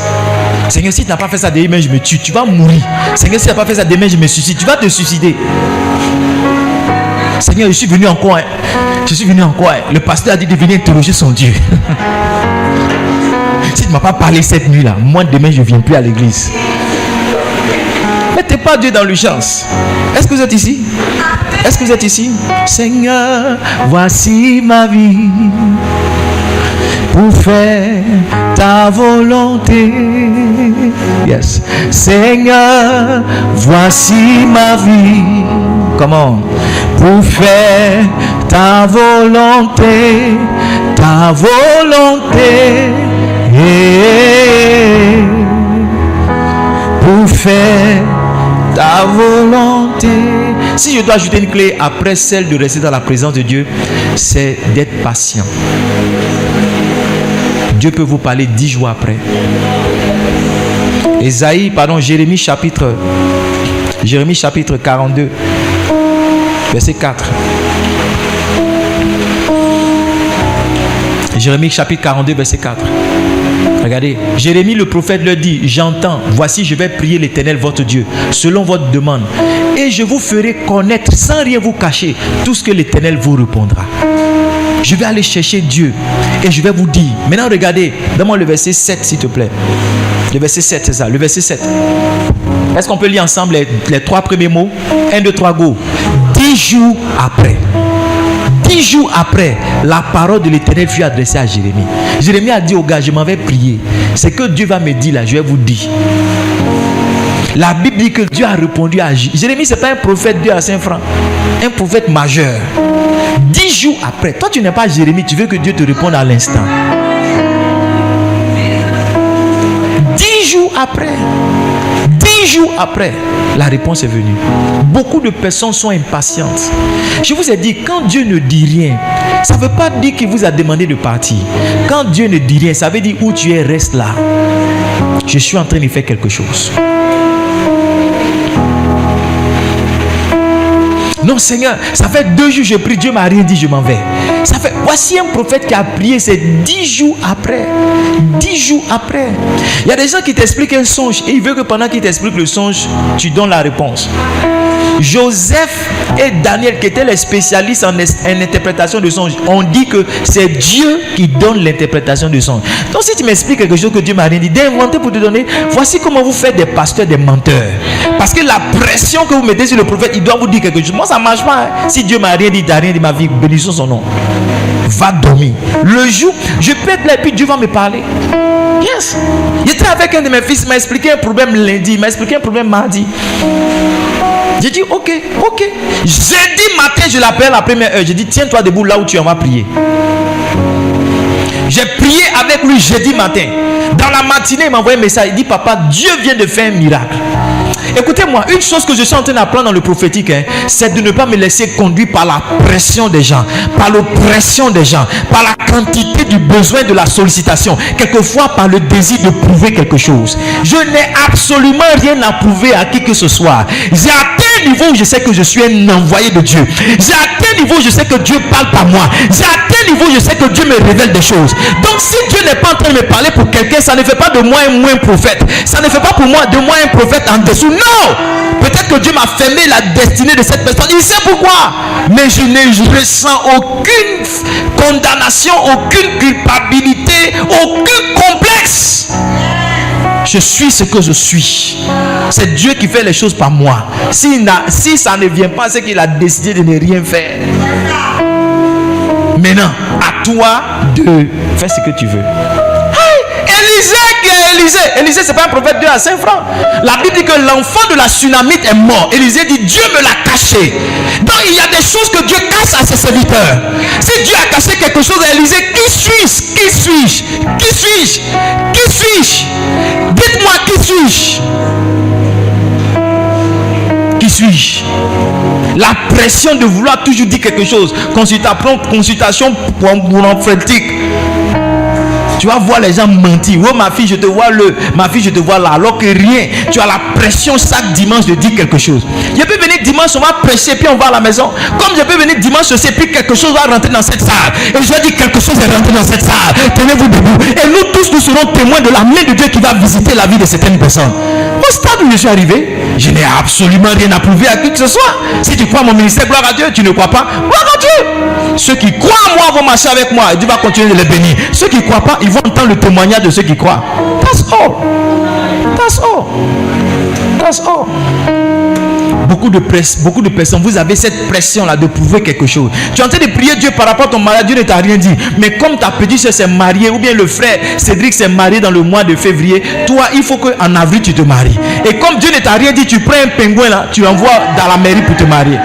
Seigneur, si tu n'as pas fait ça demain, je me tue. Tu vas mourir. Seigneur, si tu n'as pas fait ça demain, je me suicide. Tu vas te suicider. Seigneur, je suis venu en quoi? Le pasteur a dit de venir interroger son Dieu. Si tu ne m'as pas parlé cette nuit-là, moi demain, je ne viens plus à l'église. Mettez pas Dieu dans l'urgence. Est-ce que vous êtes ici? Est-ce que vous êtes ici? Seigneur, voici ma vie pour faire ta volonté. Yes. Seigneur, voici ma vie. Comment? Pour faire ta volonté. Ta volonté. Pour faire ta volonté. Si je dois ajouter une clé après celle de rester dans la présence de Dieu, c'est d'être patient. Dieu peut vous parler 10 jours après. Jérémie chapitre 42, verset 4. Jérémie chapitre 42, verset 4. Regardez, Jérémie le prophète leur dit, j'entends, voici je vais prier l'Éternel votre Dieu, selon votre demande, et je vous ferai connaître sans rien vous cacher tout ce que l'Éternel vous répondra. Je vais aller chercher Dieu et je vais vous dire. Maintenant regardez, donne-moi le verset 7 s'il te plaît. Le verset 7, c'est ça, le verset 7. Est-ce qu'on peut lire ensemble les 3 premiers mots? 1, 2, 3, go. 10 jours après. 10 jours après, la parole de l'Éternel fut adressée à Jérémie. Jérémie a dit au gars, je m'en vais prier. C'est que Dieu va me dire là, je vais vous dire. La Bible dit que Dieu a répondu à Jérémie. Ce n'est pas un prophète Dieu à Saint-Franc, un prophète majeur. 10 jours après, toi tu n'es pas Jérémie, tu veux que Dieu te réponde à l'instant. 10 jours après, 10 jours après, la réponse est venue. Beaucoup de personnes sont impatientes. Je vous ai dit, quand Dieu ne dit rien, ça ne veut pas dire qu'il vous a demandé de partir. Quand Dieu ne dit rien, ça veut dire où tu es, reste là. Je suis en train de faire quelque chose. Non Seigneur, ça fait 2 jours que je prie, Dieu m'a rien dit, je m'en vais. Voici un prophète qui a prié, c'est 10 jours après. 10 jours après. Il y a des gens qui t'expliquent un songe et ils veulent que pendant qu'ils t'expliquent le songe, tu donnes la réponse. Joseph et Daniel, qui étaient les spécialistes en interprétation de songes, on dit que c'est Dieu qui donne l'interprétation de songes. Donc si tu m'expliques quelque chose que Dieu m'a rien dit, d'inventer pour te donner, voici comment vous faites des pasteurs, des menteurs. Parce que la pression que vous mettez sur le prophète, il doit vous dire quelque chose. Moi ça ne marche pas. Si Dieu m'a rien dit, t'as rien dit ma vie, bénissons son nom. Va dormir. Le jour, je peux être là et puis Dieu va me parler. Yes. J'étais avec un de mes fils, il m'a expliqué un problème lundi, il m'a expliqué un problème mardi. J'ai dit ok. Jeudi matin, je l'appelle à la première heure. J'ai dit tiens-toi debout là où tu en vas prier. J'ai prié avec lui jeudi matin. Dans la matinée, il m'a envoyé un message. Il dit papa, Dieu vient de faire un miracle. Écoutez-moi, une chose que je suis en train d'apprendre dans le prophétique, c'est de ne pas me laisser conduire par la pression des gens, par l'oppression des gens, par la quantité du besoin de la sollicitation, quelquefois par le désir de prouver quelque chose. Je n'ai absolument rien à prouver à qui que ce soit. J'ai atteint un niveau où je sais que je suis un envoyé de Dieu. J'ai atteint un niveau où je sais que Dieu parle par moi. J'ai atteint un niveau où je sais que Dieu me révèle des choses. Donc si Dieu n'est pas en train de me parler pour quelqu'un, ça ne fait pas de moi un moins prophète. Ça ne fait pas pour moi de moi un prophète en dessous. Non! Peut-être que Dieu m'a fermé la destinée de cette personne. Il sait pourquoi. Mais je ressens aucune condamnation, aucune culpabilité, aucun complexe. Je suis ce que je suis. C'est Dieu qui fait les choses par moi. Si ça ne vient pas, c'est qu'il a décidé de ne rien faire. Maintenant, à toi de faire ce que tu veux. Élisée, c'est pas un prophète Dieu à 5 francs. La Bible dit que l'enfant de la Sunamite est mort. Élisée dit Dieu me l'a caché. Donc il y a des choses que Dieu cache à ses serviteurs. Si Dieu a caché quelque chose à Élisée, qui suis-je? Dites-moi, qui suis-je? Qui suis-je? La pression de vouloir toujours dire quelque chose. Consultation prophétique. Tu vas voir les gens mentir. Oh ma fille, je te vois ma fille, je te vois là. Alors que rien. Tu as la pression chaque dimanche de dire quelque chose. Je peux venir dimanche, on va prêcher, puis on va à la maison. Comme je peux venir dimanche, je sais, puis quelque chose va rentrer dans cette salle. Et je dis quelque chose est rentré dans cette salle. Tenez-vous debout. Et nous tous, nous serons témoins de la main de Dieu qui va visiter la vie de certaines personnes. Au stade où je suis arrivé, je n'ai absolument rien à prouver à qui que ce soit. Si tu crois à mon ministère, gloire à Dieu. Tu ne crois pas, gloire à Dieu. Ceux qui croient en moi vont marcher avec moi. Et Dieu va continuer de les bénir. Ceux qui ne croient pas, ils vont entendre le témoignage de ceux qui croient. That's all. Beaucoup de personnes, vous avez cette pression-là de prouver quelque chose. Tu es en train de prier Dieu par rapport à ton mariage, Dieu ne t'a rien dit. Mais comme ta petite soeur s'est mariée, ou bien le frère Cédric s'est marié dans le mois de février, toi, il faut qu'en avril, tu te maries. Et comme Dieu ne t'a rien dit, tu prends un pingouin là, tu l'envoies dans la mairie pour te marier.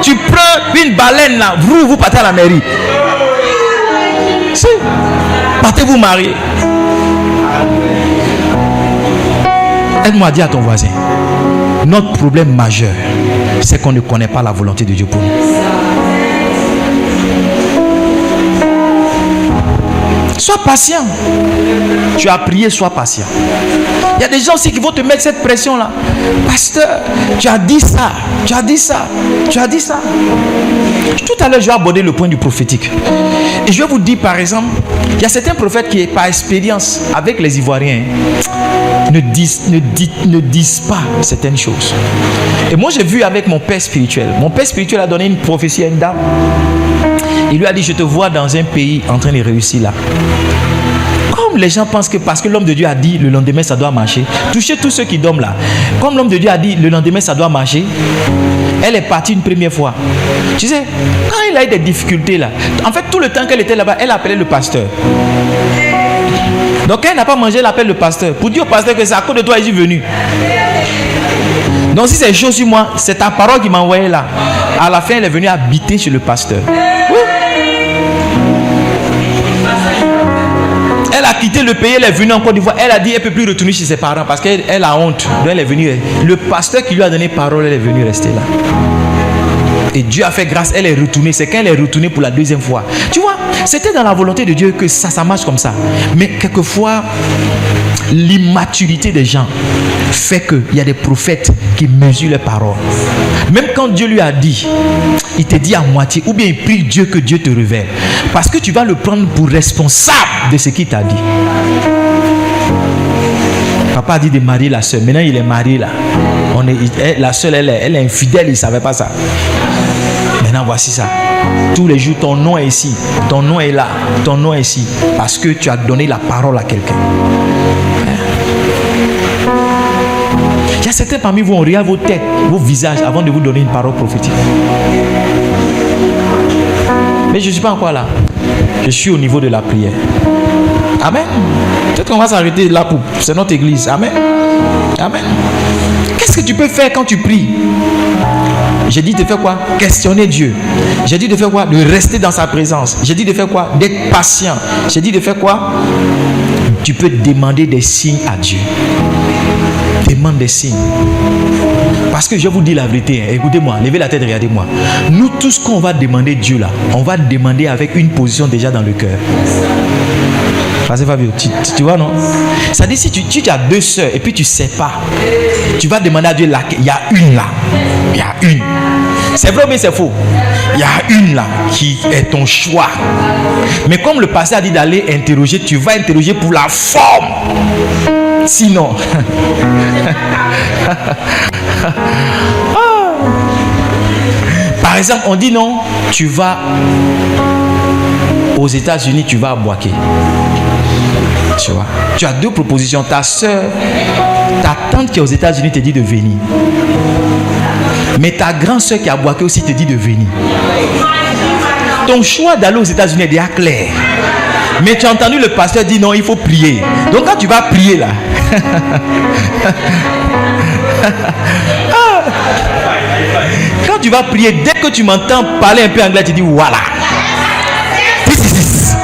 Tu prends une baleine là, vous partez à la mairie. Si, partez vous marier. Aide-moi à dire à ton voisin, notre problème majeur, c'est qu'on ne connaît pas la volonté de Dieu pour nous. Sois patient. Tu as prié, sois patient. Il y a des gens aussi qui vont te mettre cette pression-là. Pasteur, tu as dit ça. Tout à l'heure, je vais aborder le point du prophétique. Et je vais vous dire, par exemple, il y a certains prophètes qui, par expérience, avec les Ivoiriens, ne disent pas certaines choses. Et moi, j'ai vu avec mon père spirituel. Mon père spirituel a donné une prophétie à une dame. Il lui a dit, je te vois dans un pays en train de réussir là. Comme les gens pensent que parce que l'homme de Dieu a dit le lendemain ça doit marcher, touchez tous ceux qui dorment là. Comme l'homme de Dieu a dit le lendemain ça doit marcher, elle est partie une première fois. Tu sais, quand il a eu des difficultés là, en fait tout le temps qu'elle était là-bas, elle appelait le pasteur. Donc elle n'a pas mangé, elle appelle le pasteur. Pour dire au pasteur que c'est à cause de toi que je suis venu. Donc si c'est chaud sur moi, c'est ta parole qui m'a envoyé là. À la fin, elle est venue habiter chez le pasteur. Oui. Elle a quitté le pays, elle est venue en Côte d'Ivoire. Elle a dit qu'elle ne peut plus retourner chez ses parents parce qu'elle a honte. Donc elle est venue. Le pasteur qui lui a donné parole, elle est venue rester là. Et Dieu a fait grâce, elle est retournée. C'est quand elle est retournée pour la deuxième fois. Tu vois, c'était dans la volonté de Dieu que ça marche comme ça. Mais quelquefois, l'immaturité des gens fait qu'il y a des prophètes qui mesurent les paroles. Même quand Dieu lui a dit, il te dit à moitié, ou bien il prie Dieu que Dieu te révèle. Parce que tu vas le prendre pour responsable de ce qu'il t'a dit. Papa a dit de marier la soeur. Maintenant il est marié là. La soeur elle est infidèle, il ne savait pas ça. Maintenant voici ça. Tous les jours ton nom est ici, ton nom est là, ton nom est ici. Parce que tu as donné la parole à quelqu'un. Il y a certains parmi vous, on regarde vos têtes, vos visages avant de vous donner une parole prophétique. Mais je ne suis pas encore là. Je suis au niveau de la prière. Amen. Peut-être qu'on va s'arrêter là pour... C'est notre église. Amen. Amen. Qu'est-ce que tu peux faire quand tu pries? J'ai dit de faire quoi? Questionner Dieu. J'ai dit de faire quoi? De rester dans sa présence. J'ai dit de faire quoi? D'être patient. J'ai dit de faire quoi? Tu peux demander des signes à Dieu. Demande des signes. Parce que je vous dis la vérité, hein. Écoutez-moi, levez la tête, regardez-moi. Nous, tout ce qu'on va demander Dieu là, on va demander avec une position déjà dans le cœur. Parce que Fabio, tu vois non? Ça dit si tu as deux sœurs et puis tu ne sais pas, tu vas demander à Dieu là, il y a une là. Il y a une. C'est vrai ou bien c'est faux? Il y a une là qui est ton choix. Mais comme le pasteur a dit d'aller interroger, tu vas interroger pour la forme. Sinon, par exemple, on dit non, tu vas aux États-Unis, tu vas à Boaké. Tu vois, tu as deux propositions. Ta soeur, ta tante qui est aux États-Unis te dit de venir. Mais ta grande soeur qui a boité aussi te dit de venir. Ton choix d'aller aux États-Unis est déjà clair. Mais tu as entendu le pasteur dire non, il faut prier. Donc quand tu vas prier là, quand tu vas prier, dès que tu m'entends parler un peu anglais, tu dis voilà.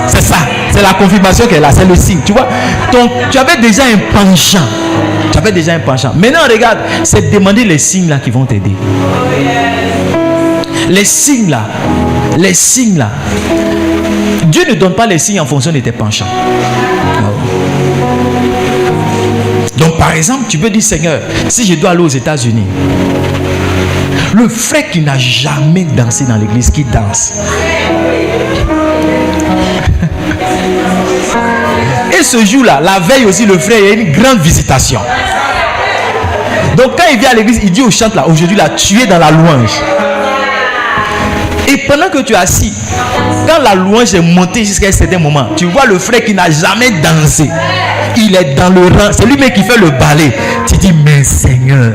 C'est ça, c'est la confirmation qu'elle a, c'est le signe. Tu vois, tu avais déjà un penchant. Maintenant, regarde, c'est demander les signes là qui vont t'aider. Les signes là. Dieu ne donne pas les signes en fonction de tes penchants. Donc, par exemple, tu peux dire, Seigneur, si je dois aller aux États-Unis, le frère qui n'a jamais dansé dans l'église, qui danse. Et ce jour-là, la veille aussi, le frère, il y a une grande visitation. Donc quand il vient à l'église, il dit au chante là, aujourd'hui là, tu es dans la louange. Et pendant que tu es assis, quand la louange est montée jusqu'à un certain moment, tu vois le frère qui n'a jamais dansé. Il est dans le rang, c'est lui-même qui fait le ballet. Tu dis, mais Seigneur.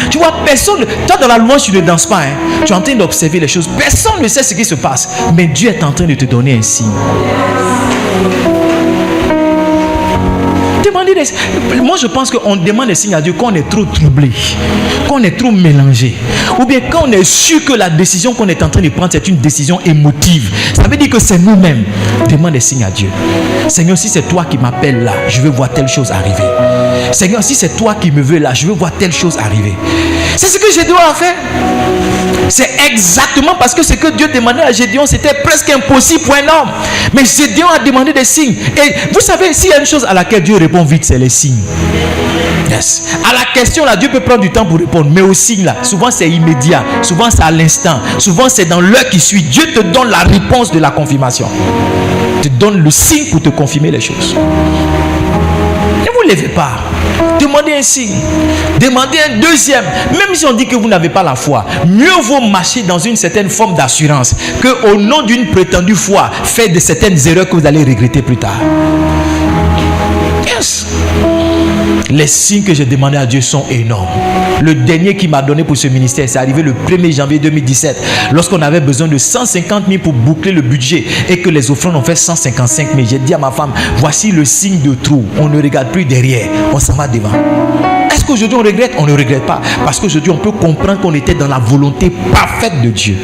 Tu vois, personne, toi dans la louange, tu ne danses pas. Tu es en train d'observer les choses. Personne ne sait ce qui se passe. Mais Dieu est en train de te donner un signe. Moi je pense qu'on demande des signes à Dieu quand on est trop troublé, quand on est trop mélangé, ou bien quand on est sûr que la décision qu'on est en train de prendre c'est une décision émotive. Ça veut dire que c'est nous-mêmes. Demande des signes à Dieu. Seigneur, si c'est toi qui m'appelles là, je veux voir telle chose arriver. Seigneur, si c'est toi qui me veux là, je veux voir telle chose arriver. C'est ce que Gédéon a fait. C'est exactement parce que ce que Dieu demandait à Gédéon, c'était presque impossible pour un homme. Mais Gédéon a demandé des signes. Et vous savez, s'il y a une chose à laquelle Dieu répond vite, c'est les signes. Yes. À la question là, Dieu peut prendre du temps pour répondre. Mais aux signes là, souvent c'est immédiat. Souvent c'est à l'instant. Souvent c'est dans l'heure qui suit. Dieu te donne la réponse de la confirmation. Il te donne le signe pour te confirmer les choses. Ne vous levez pas. Demandez un signe. Demandez un deuxième. Même si on dit que vous n'avez pas la foi, mieux vaut marcher dans une certaine forme d'assurance que au nom d'une prétendue foi, faire de certaines erreurs que vous allez regretter plus tard. Yes. Les signes que j'ai demandé à Dieu sont énormes. Le dernier qu'il m'a donné pour ce ministère, c'est arrivé le 1er janvier 2017, lorsqu'on avait besoin de 150 000 pour boucler le budget et que les offrandes ont fait 155 000. J'ai dit à ma femme, voici le signe de trou. On ne regarde plus derrière, on s'en va devant. Est-ce qu'aujourd'hui on regrette? On ne regrette pas. Parce qu'aujourd'hui on peut comprendre qu'on était dans la volonté parfaite de Dieu.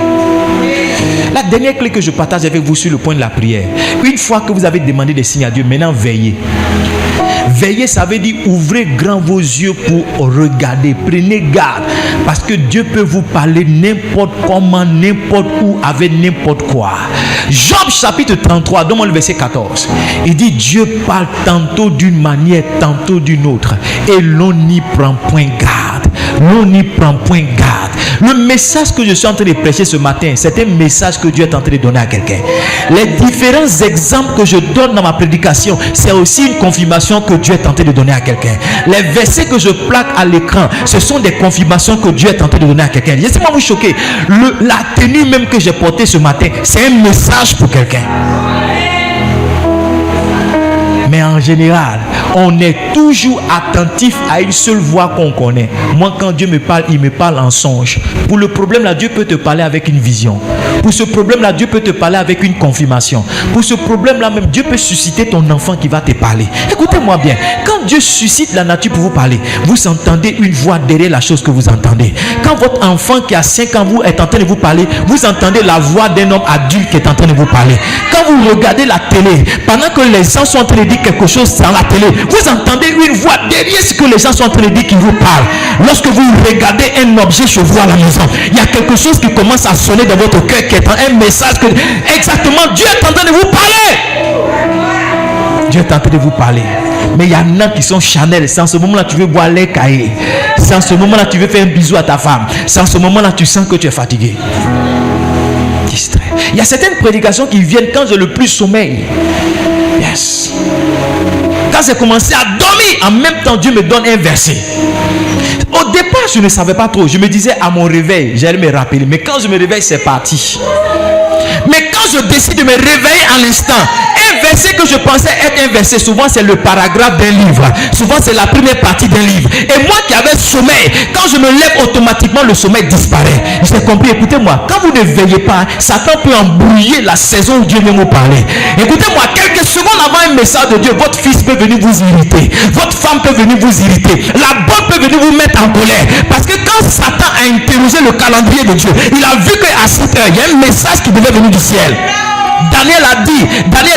La dernière clé que je partage avec vous sur le point de la prière. Une fois que vous avez demandé des signes à Dieu, maintenant veillez. Veillez, ça veut dire ouvrez grand vos yeux pour regarder. Prenez garde. Parce que Dieu peut vous parler n'importe comment, n'importe où, avec n'importe quoi. Job chapitre 33, donne-moi le verset 14. Il dit, Dieu parle tantôt d'une manière, tantôt d'une autre. Et l'on n'y prend point garde. L'on n'y prend point garde. Le message que je suis en train de prêcher ce matin, c'est un message que Dieu est en train de donner à quelqu'un. Les différents exemples que je donne dans ma prédication, c'est aussi une confirmation que Dieu est en train de donner à quelqu'un. Les versets que je plaque à l'écran, ce sont des confirmations que Dieu est en train de donner à quelqu'un. Laissez-moi vous choquer. La tenue même que j'ai portée ce matin, c'est un message pour quelqu'un. Mais en général, on est toujours attentif à une seule voix qu'on connaît. Moi, quand Dieu me parle, il me parle en songe. Pour le problème là, Dieu peut te parler avec une vision. Pour ce problème là, Dieu peut te parler avec une confirmation. Pour ce problème là même, Dieu peut susciter ton enfant qui va te parler. Écoutez-moi bien. Quand Dieu suscite la nature pour vous parler, vous entendez une voix derrière la chose que vous entendez. Quand votre enfant qui a 5 ans vous est en train de vous parler, vous entendez la voix d'un homme adulte qui est en train de vous parler. Quand vous regardez la télé, pendant que les gens sont en train de dire quelque chose dans la télé, vous entendez une voix derrière ce que les gens sont en train de dire qui vous parle. Lorsque vous regardez un objet chez vous à la maison, il y a quelque chose qui commence à sonner dans votre cœur qui est un message que exactement Dieu est en train de vous parler. Dieu est en train de vous parler. Mais il y en a qui sont charnels. C'est en ce moment-là tu veux boire les cahiers. C'est en ce moment-là tu veux faire un bisou à ta femme. C'est en ce moment-là tu sens que tu es fatigué. Distrait. Il y a certaines prédications qui viennent quand j'ai le plus sommeil. Yes. Quand j'ai commencé à dormir, en même temps Dieu me donne un verset. Au départ je ne savais pas trop. Je me disais à mon réveil j'allais me rappeler. Mais quand je me réveille c'est parti. Mais quand je décide de me réveiller à l'instant, un verset que je pensais être un verset, souvent c'est le paragraphe d'un livre. Souvent c'est la première partie d'un livre. Et moi qui avais sommeil, quand je me lève automatiquement, le sommeil disparaît. J'ai compris, écoutez-moi, quand vous ne veillez pas, Satan peut embrouiller la saison où Dieu vient vous parler. Écoutez-moi, quelques secondes avant un message de Dieu, votre fils peut venir vous irriter. Votre femme peut venir vous irriter. La bonne peut venir vous mettre en colère. Parce que quand Satan a interrogé le calendrier de Dieu, il a vu qu'à cette heure, il y a un message qui devait venir du ciel. Daniel a dit,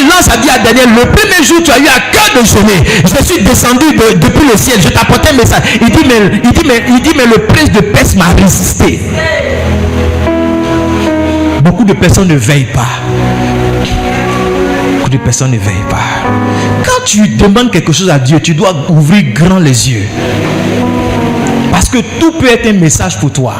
l'ange a dit à Daniel, le premier jour tu as eu à cœur de jeûner, je suis descendu depuis le ciel, je t'apportais un message. Il dit mais le prince de Perse m'a résisté. Beaucoup de personnes ne veillent pas. Beaucoup de personnes ne veillent pas. Quand tu demandes quelque chose à Dieu, tu dois ouvrir grand les yeux. Parce que tout peut être un message pour toi.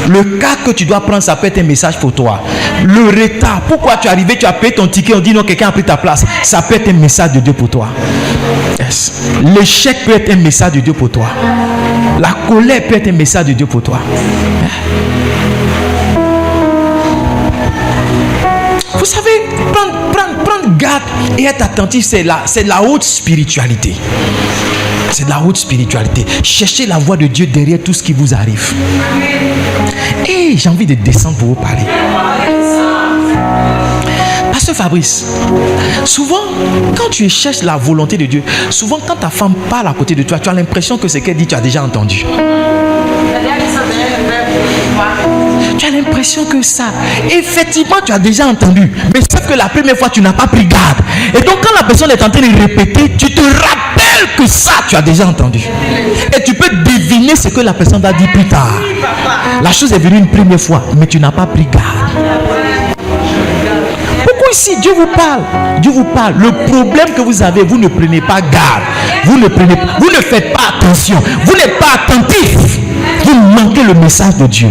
Le cas que tu dois prendre, ça peut être un message pour toi. Le retard, pourquoi tu es arrivé, tu as payé ton ticket, on dit non, quelqu'un a pris ta place. Ça peut être un message de Dieu pour toi. Yes. L'échec peut être un message de Dieu pour toi. La colère peut être un message de Dieu pour toi. Vous savez, prendre garde et être attentif, c'est la haute spiritualité. C'est de la haute spiritualité. Cherchez la voix de Dieu derrière tout ce qui vous arrive. Et j'ai envie de descendre pour vous parler. Pasteur Fabrice, souvent, quand tu cherches la volonté de Dieu, souvent quand ta femme parle à côté de toi, tu as l'impression que ce qu'elle dit, tu as déjà entendu. Tu as l'impression que ça, effectivement, tu as déjà entendu. Mais sauf que la première fois, tu n'as pas pris garde. Et donc, quand la personne est en train de répéter, tu te rappelles que ça, tu as déjà entendu. Et tu peux deviner ce que la personne va dire plus tard. La chose est venue une première fois, mais tu n'as pas pris garde. Pourquoi ici, Dieu vous parle? Dieu vous parle. Le problème que vous avez, vous ne prenez pas garde. Vous ne faites pas attention. Vous n'êtes pas attentif. Vous manquez le message de Dieu.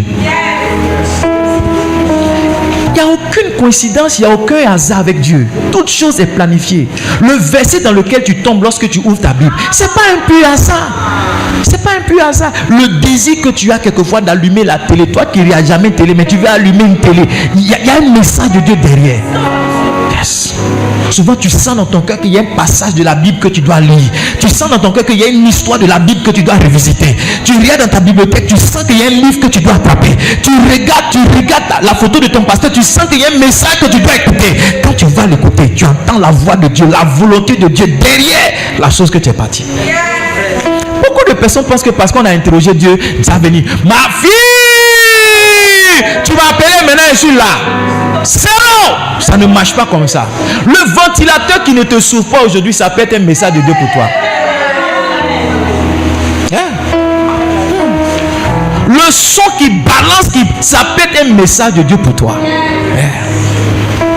Il n'y a aucune coïncidence, il n'y a aucun hasard avec Dieu. Toute chose est planifiée. Le verset dans lequel tu tombes lorsque tu ouvres ta Bible, c'est pas un pur hasard. C'est pas un pur hasard. Le désir que tu as quelquefois d'allumer la télé, toi qui n'as jamais de télé, mais tu veux allumer une télé, il y a un message de Dieu derrière. Yes. Souvent tu sens dans ton cœur qu'il y a un passage de la Bible que tu dois lire. Tu sens dans ton cœur qu'il y a une histoire de la Bible que tu dois revisiter. Tu regardes dans ta bibliothèque, tu sens qu'il y a un livre que tu dois attraper. Tu regardes la photo de ton pasteur, tu sens qu'il y a un message que tu dois écouter. Quand tu vas l'écouter, tu entends la voix de Dieu, la volonté de Dieu derrière la chose que tu es parti. Beaucoup de personnes pensent que parce qu'on a interrogé Dieu, ça va venir. Ma fille, tu m'as appelé, maintenant je suis là. C'est non, ça ne marche pas comme ça. Le ventilateur qui ne te souffle pas aujourd'hui, ça peut être un message de Dieu pour toi. Le son qui balance, ça peut être un message de Dieu pour toi.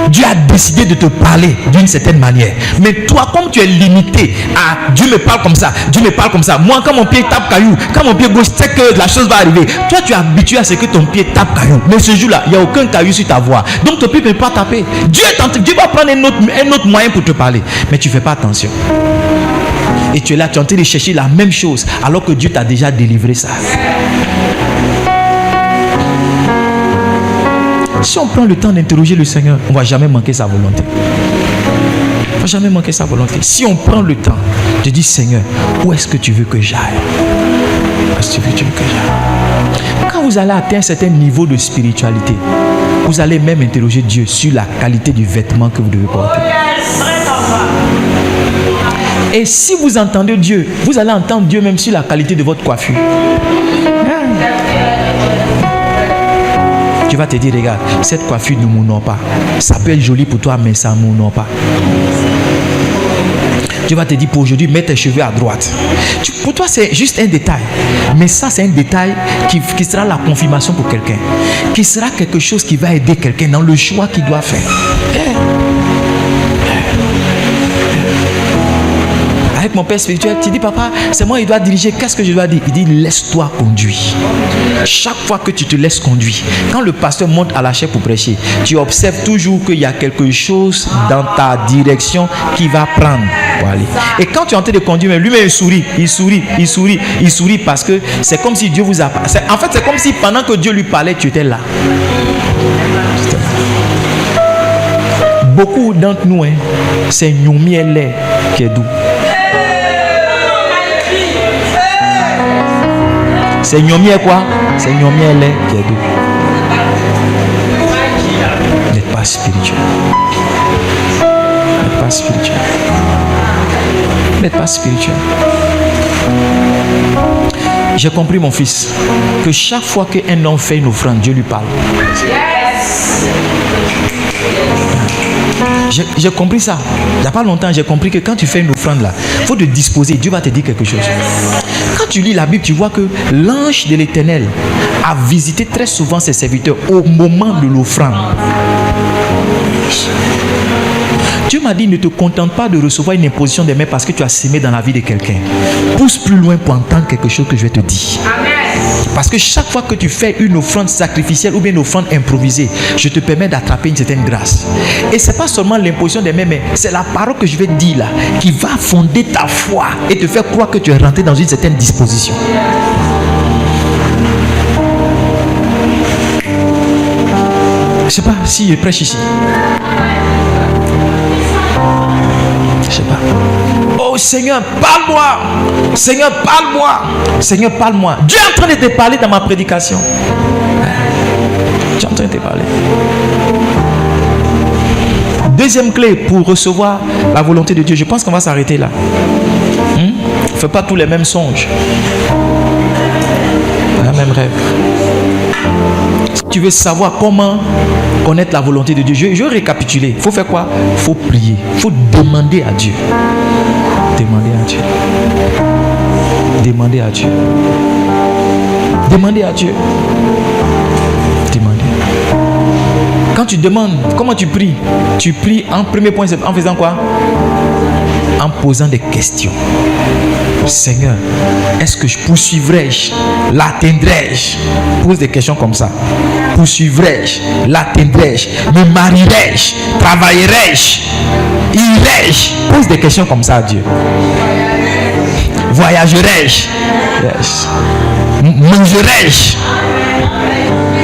Dieu a décidé de te parler d'une certaine manière. Mais toi, comme tu es limité à Dieu me parle comme ça, Dieu me parle comme ça. Moi, quand mon pied tape caillou, quand mon pied gauche sait que la chose va arriver, toi tu es habitué à ce que ton pied tape caillou. Mais ce jour-là, il n'y a aucun caillou sur ta voix. Donc ton pied ne peut pas taper. Dieu va prendre un autre moyen pour te parler. Mais tu ne fais pas attention. Et tu es là, tu es en train de chercher la même chose alors que Dieu t'a déjà délivré ça. Si on prend le temps d'interroger le Seigneur, on ne va jamais manquer sa volonté. On ne va jamais manquer sa volonté. Si on prend le temps de dire Seigneur, où est-ce que tu veux que j'aille? Où est-ce que tu veux que j'aille? Quand vous allez atteindre un certain niveau de spiritualité, vous allez même interroger Dieu sur la qualité du vêtement que vous devez porter. Et si vous entendez Dieu, vous allez entendre Dieu même sur la qualité de votre coiffure. Tu vas te dire, regarde, cette coiffure ne m'honore pas. Ça peut être joli pour toi, mais ça ne m'honore pas. Tu vas te dire, pour aujourd'hui, mets tes cheveux à droite. Pour toi, c'est juste un détail. Mais ça, c'est un détail qui sera la confirmation pour quelqu'un. Qui sera quelque chose qui va aider quelqu'un dans le choix qu'il doit faire. Avec mon père spirituel, tu dis papa, c'est moi qui dois diriger, qu'est-ce que je dois dire? Il dit laisse-toi conduire. Chaque fois que tu te laisses conduire, quand le pasteur monte à la chaire pour prêcher, tu observes toujours qu'il y a quelque chose dans ta direction qui va prendre pour aller. Et quand tu es en train de conduire, lui-même il sourit parce que c'est comme si Dieu vous a... En fait, c'est comme si pendant que Dieu lui parlait, tu étais là. Beaucoup d'entre nous, c'est Nyumiele qui est doux. C'est Nyumiele quoi? C'est Nyumiele qui est doux. N'êtes pas spirituel. N'êtes pas spirituel. N'êtes pas spirituel. J'ai compris, mon fils, que chaque fois qu'un homme fait une offrande, Dieu lui parle. J'ai compris ça. Il n'y a pas longtemps, j'ai compris que quand tu fais une offrande là, il faut te disposer. Dieu va te dire quelque chose. Quand tu lis la Bible, tu vois que l'ange de l'Éternel a visité très souvent ses serviteurs au moment de l'offrande. Dieu m'a dit, ne te contente pas de recevoir une imposition des mains parce que tu as sémé dans la vie de quelqu'un. Pousse plus loin pour entendre quelque chose que je vais te dire. Amen. Parce que chaque fois que tu fais une offrande sacrificielle ou bien une offrande improvisée, je te permets d'attraper une certaine grâce. Et ce n'est pas seulement l'imposition des mains, mais c'est la parole que je vais te dire là qui va fonder ta foi et te faire croire que tu es rentré dans une certaine disposition. Je ne sais pas si je prêche ici. Je ne sais pas. Oh Seigneur, parle-moi. Seigneur, parle-moi. Seigneur, parle-moi. Dieu est en train de te parler dans ma prédication. Dieu est en train de te parler. Deuxième clé pour recevoir la volonté de Dieu. Je pense qu'on va s'arrêter là. Ne fais pas tous les mêmes songes. Le même rêve. Si tu veux savoir comment connaître la volonté de Dieu, je vais récapituler. Il faut faire quoi? Il faut prier. Il faut demander à Dieu. Demander à Dieu. Demander à Dieu. Demander à Dieu. Demander. Quand tu demandes, comment tu pries? Tu pries en premier point, en faisant quoi? En posant des questions. Seigneur, est-ce que je poursuivrai-je? L'atteindrai-je? Pose des questions comme ça. Poursuivrai-je? L'atteindrai-je? Me marierai-je? Travaillerai-je? Irai-je? Pose des questions comme ça à Dieu. Voyagerai-je? Yes. Mangerai-je?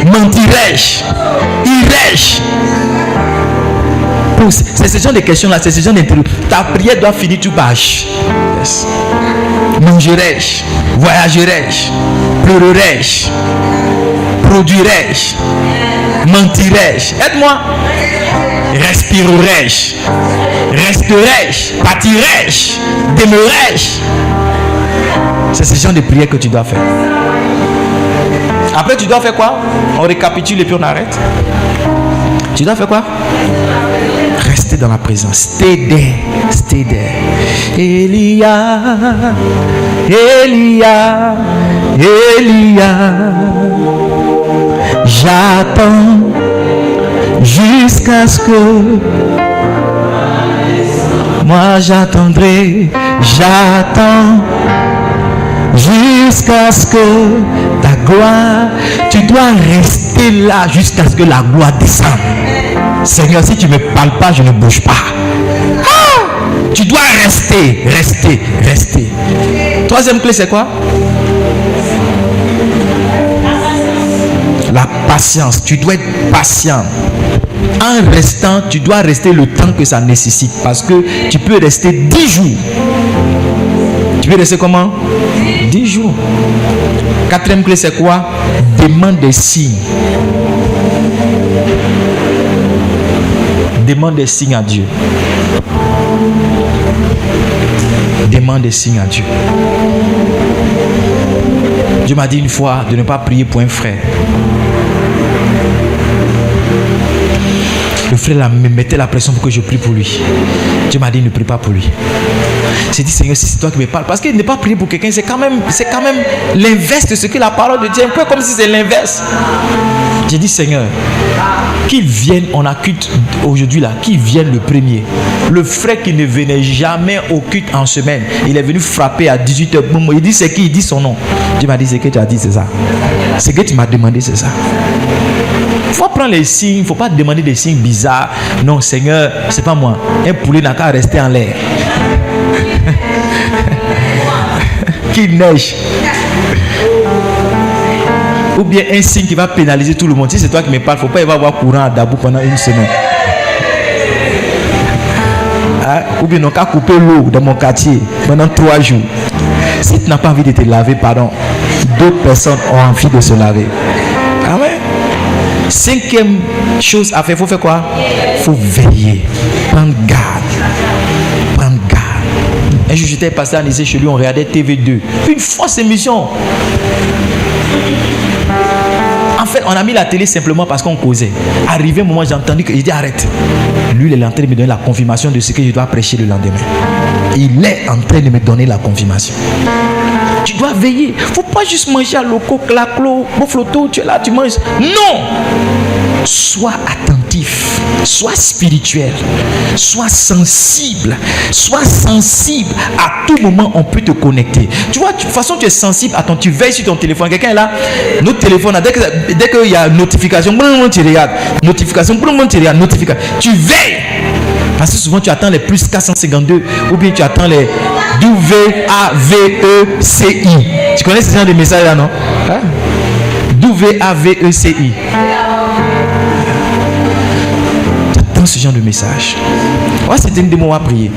Mentirai-je? Irai-je? C'est ce genre de questions-là, c'est ce genre d'interview. Ta prière doit finir tout par H. Yes. Mangerai-je? Voyagerai-je? Pleurerai-je? Produirai-je? Mentirai-je? Aide-moi. Respirerai-je? Resterai-je? Partirai-je? Demeurai-je? C'est ce genre de prière que tu dois faire. Après, tu dois faire quoi? On récapitule et puis on arrête. Tu dois faire quoi? Rester dans la présence. Stay there. Stay there. Elia, Elia, Elia. J'attends jusqu'à ce que moi j'attendrai. J'attends jusqu'à ce que ta gloire, tu dois rester là jusqu'à ce que la gloire descende. Seigneur, si tu ne me parles pas, je ne bouge pas. Tu dois rester, rester, rester. Troisième clé, c'est quoi? La patience. Tu dois être patient. En restant, tu dois rester le temps que ça nécessite. Parce que tu peux rester 10 jours. Tu peux rester comment? 10 jours. Quatrième clé, c'est quoi? Demande des signes. Demande des signes à Dieu. Demande des signes à Dieu. Dieu m'a dit une fois de ne pas prier pour un frère. Le frère là, me mettait la pression pour que je prie pour lui. Dieu m'a dit ne prie pas pour lui. J'ai dit Seigneur, si c'est toi qui me parles, parce que ne pas prier pour quelqu'un, c'est quand même l'inverse de ce que la parole de Dieu, un peu comme si c'est l'inverse. J'ai dit Seigneur, qu'il vienne, on a culte aujourd'hui là, qu'il vienne le premier. Le frère qui ne venait jamais au culte en semaine, il est venu frapper à 18h. Il dit c'est qui? Il dit son nom. Dieu m'a dit c'est que tu as dit, c'est ça. C'est que tu m'as demandé, c'est ça. Il faut prendre les signes, il ne faut pas demander des signes bizarres. Non Seigneur, c'est pas moi. Un poulet n'a qu'à rester en l'air. Qu'il neige. Ou bien un signe qui va pénaliser tout le monde. Si c'est toi qui me parles, il ne faut pas y avoir courant à Dabou pendant une semaine. Ou bien on a coupé l'eau dans mon quartier pendant 3 jours. Si tu n'as pas envie de te laver, pardon, d'autres personnes ont envie de se laver. Amen. 5e chose à faire, il faut faire quoi? Il faut veiller, prendre garde. Prendre garde. Un jour, j'étais passé à Nice chez lui, on regardait TV2. Une fausse émission. En fait, on a mis la télé simplement parce qu'on causait. Arrivé un moment, j'ai entendu qu'il dit arrête. Lui, il est en train de me donner la confirmation de ce que je dois prêcher le lendemain. Il est en train de me donner la confirmation. Tu dois veiller. Il ne faut pas juste manger à loco, claclo, bofloto, tu es là, tu manges. Non! Sois attentif, sois spirituel, sois sensible, À tout moment, on peut te connecter. Tu vois, de toute façon, tu es sensible. Attends, tu veilles sur ton téléphone. Quelqu'un est là, notre téléphone, dès qu'il y a notification, tu regardes. Notification, tu regardes. Notification. Tu veilles. Parce que souvent, tu attends les plus 452 ou bien tu attends les WAVECI. Tu connais ce genre de messages là, non? WAVECI. J'attends ce genre de message. Ouais, c'était une démo à prier.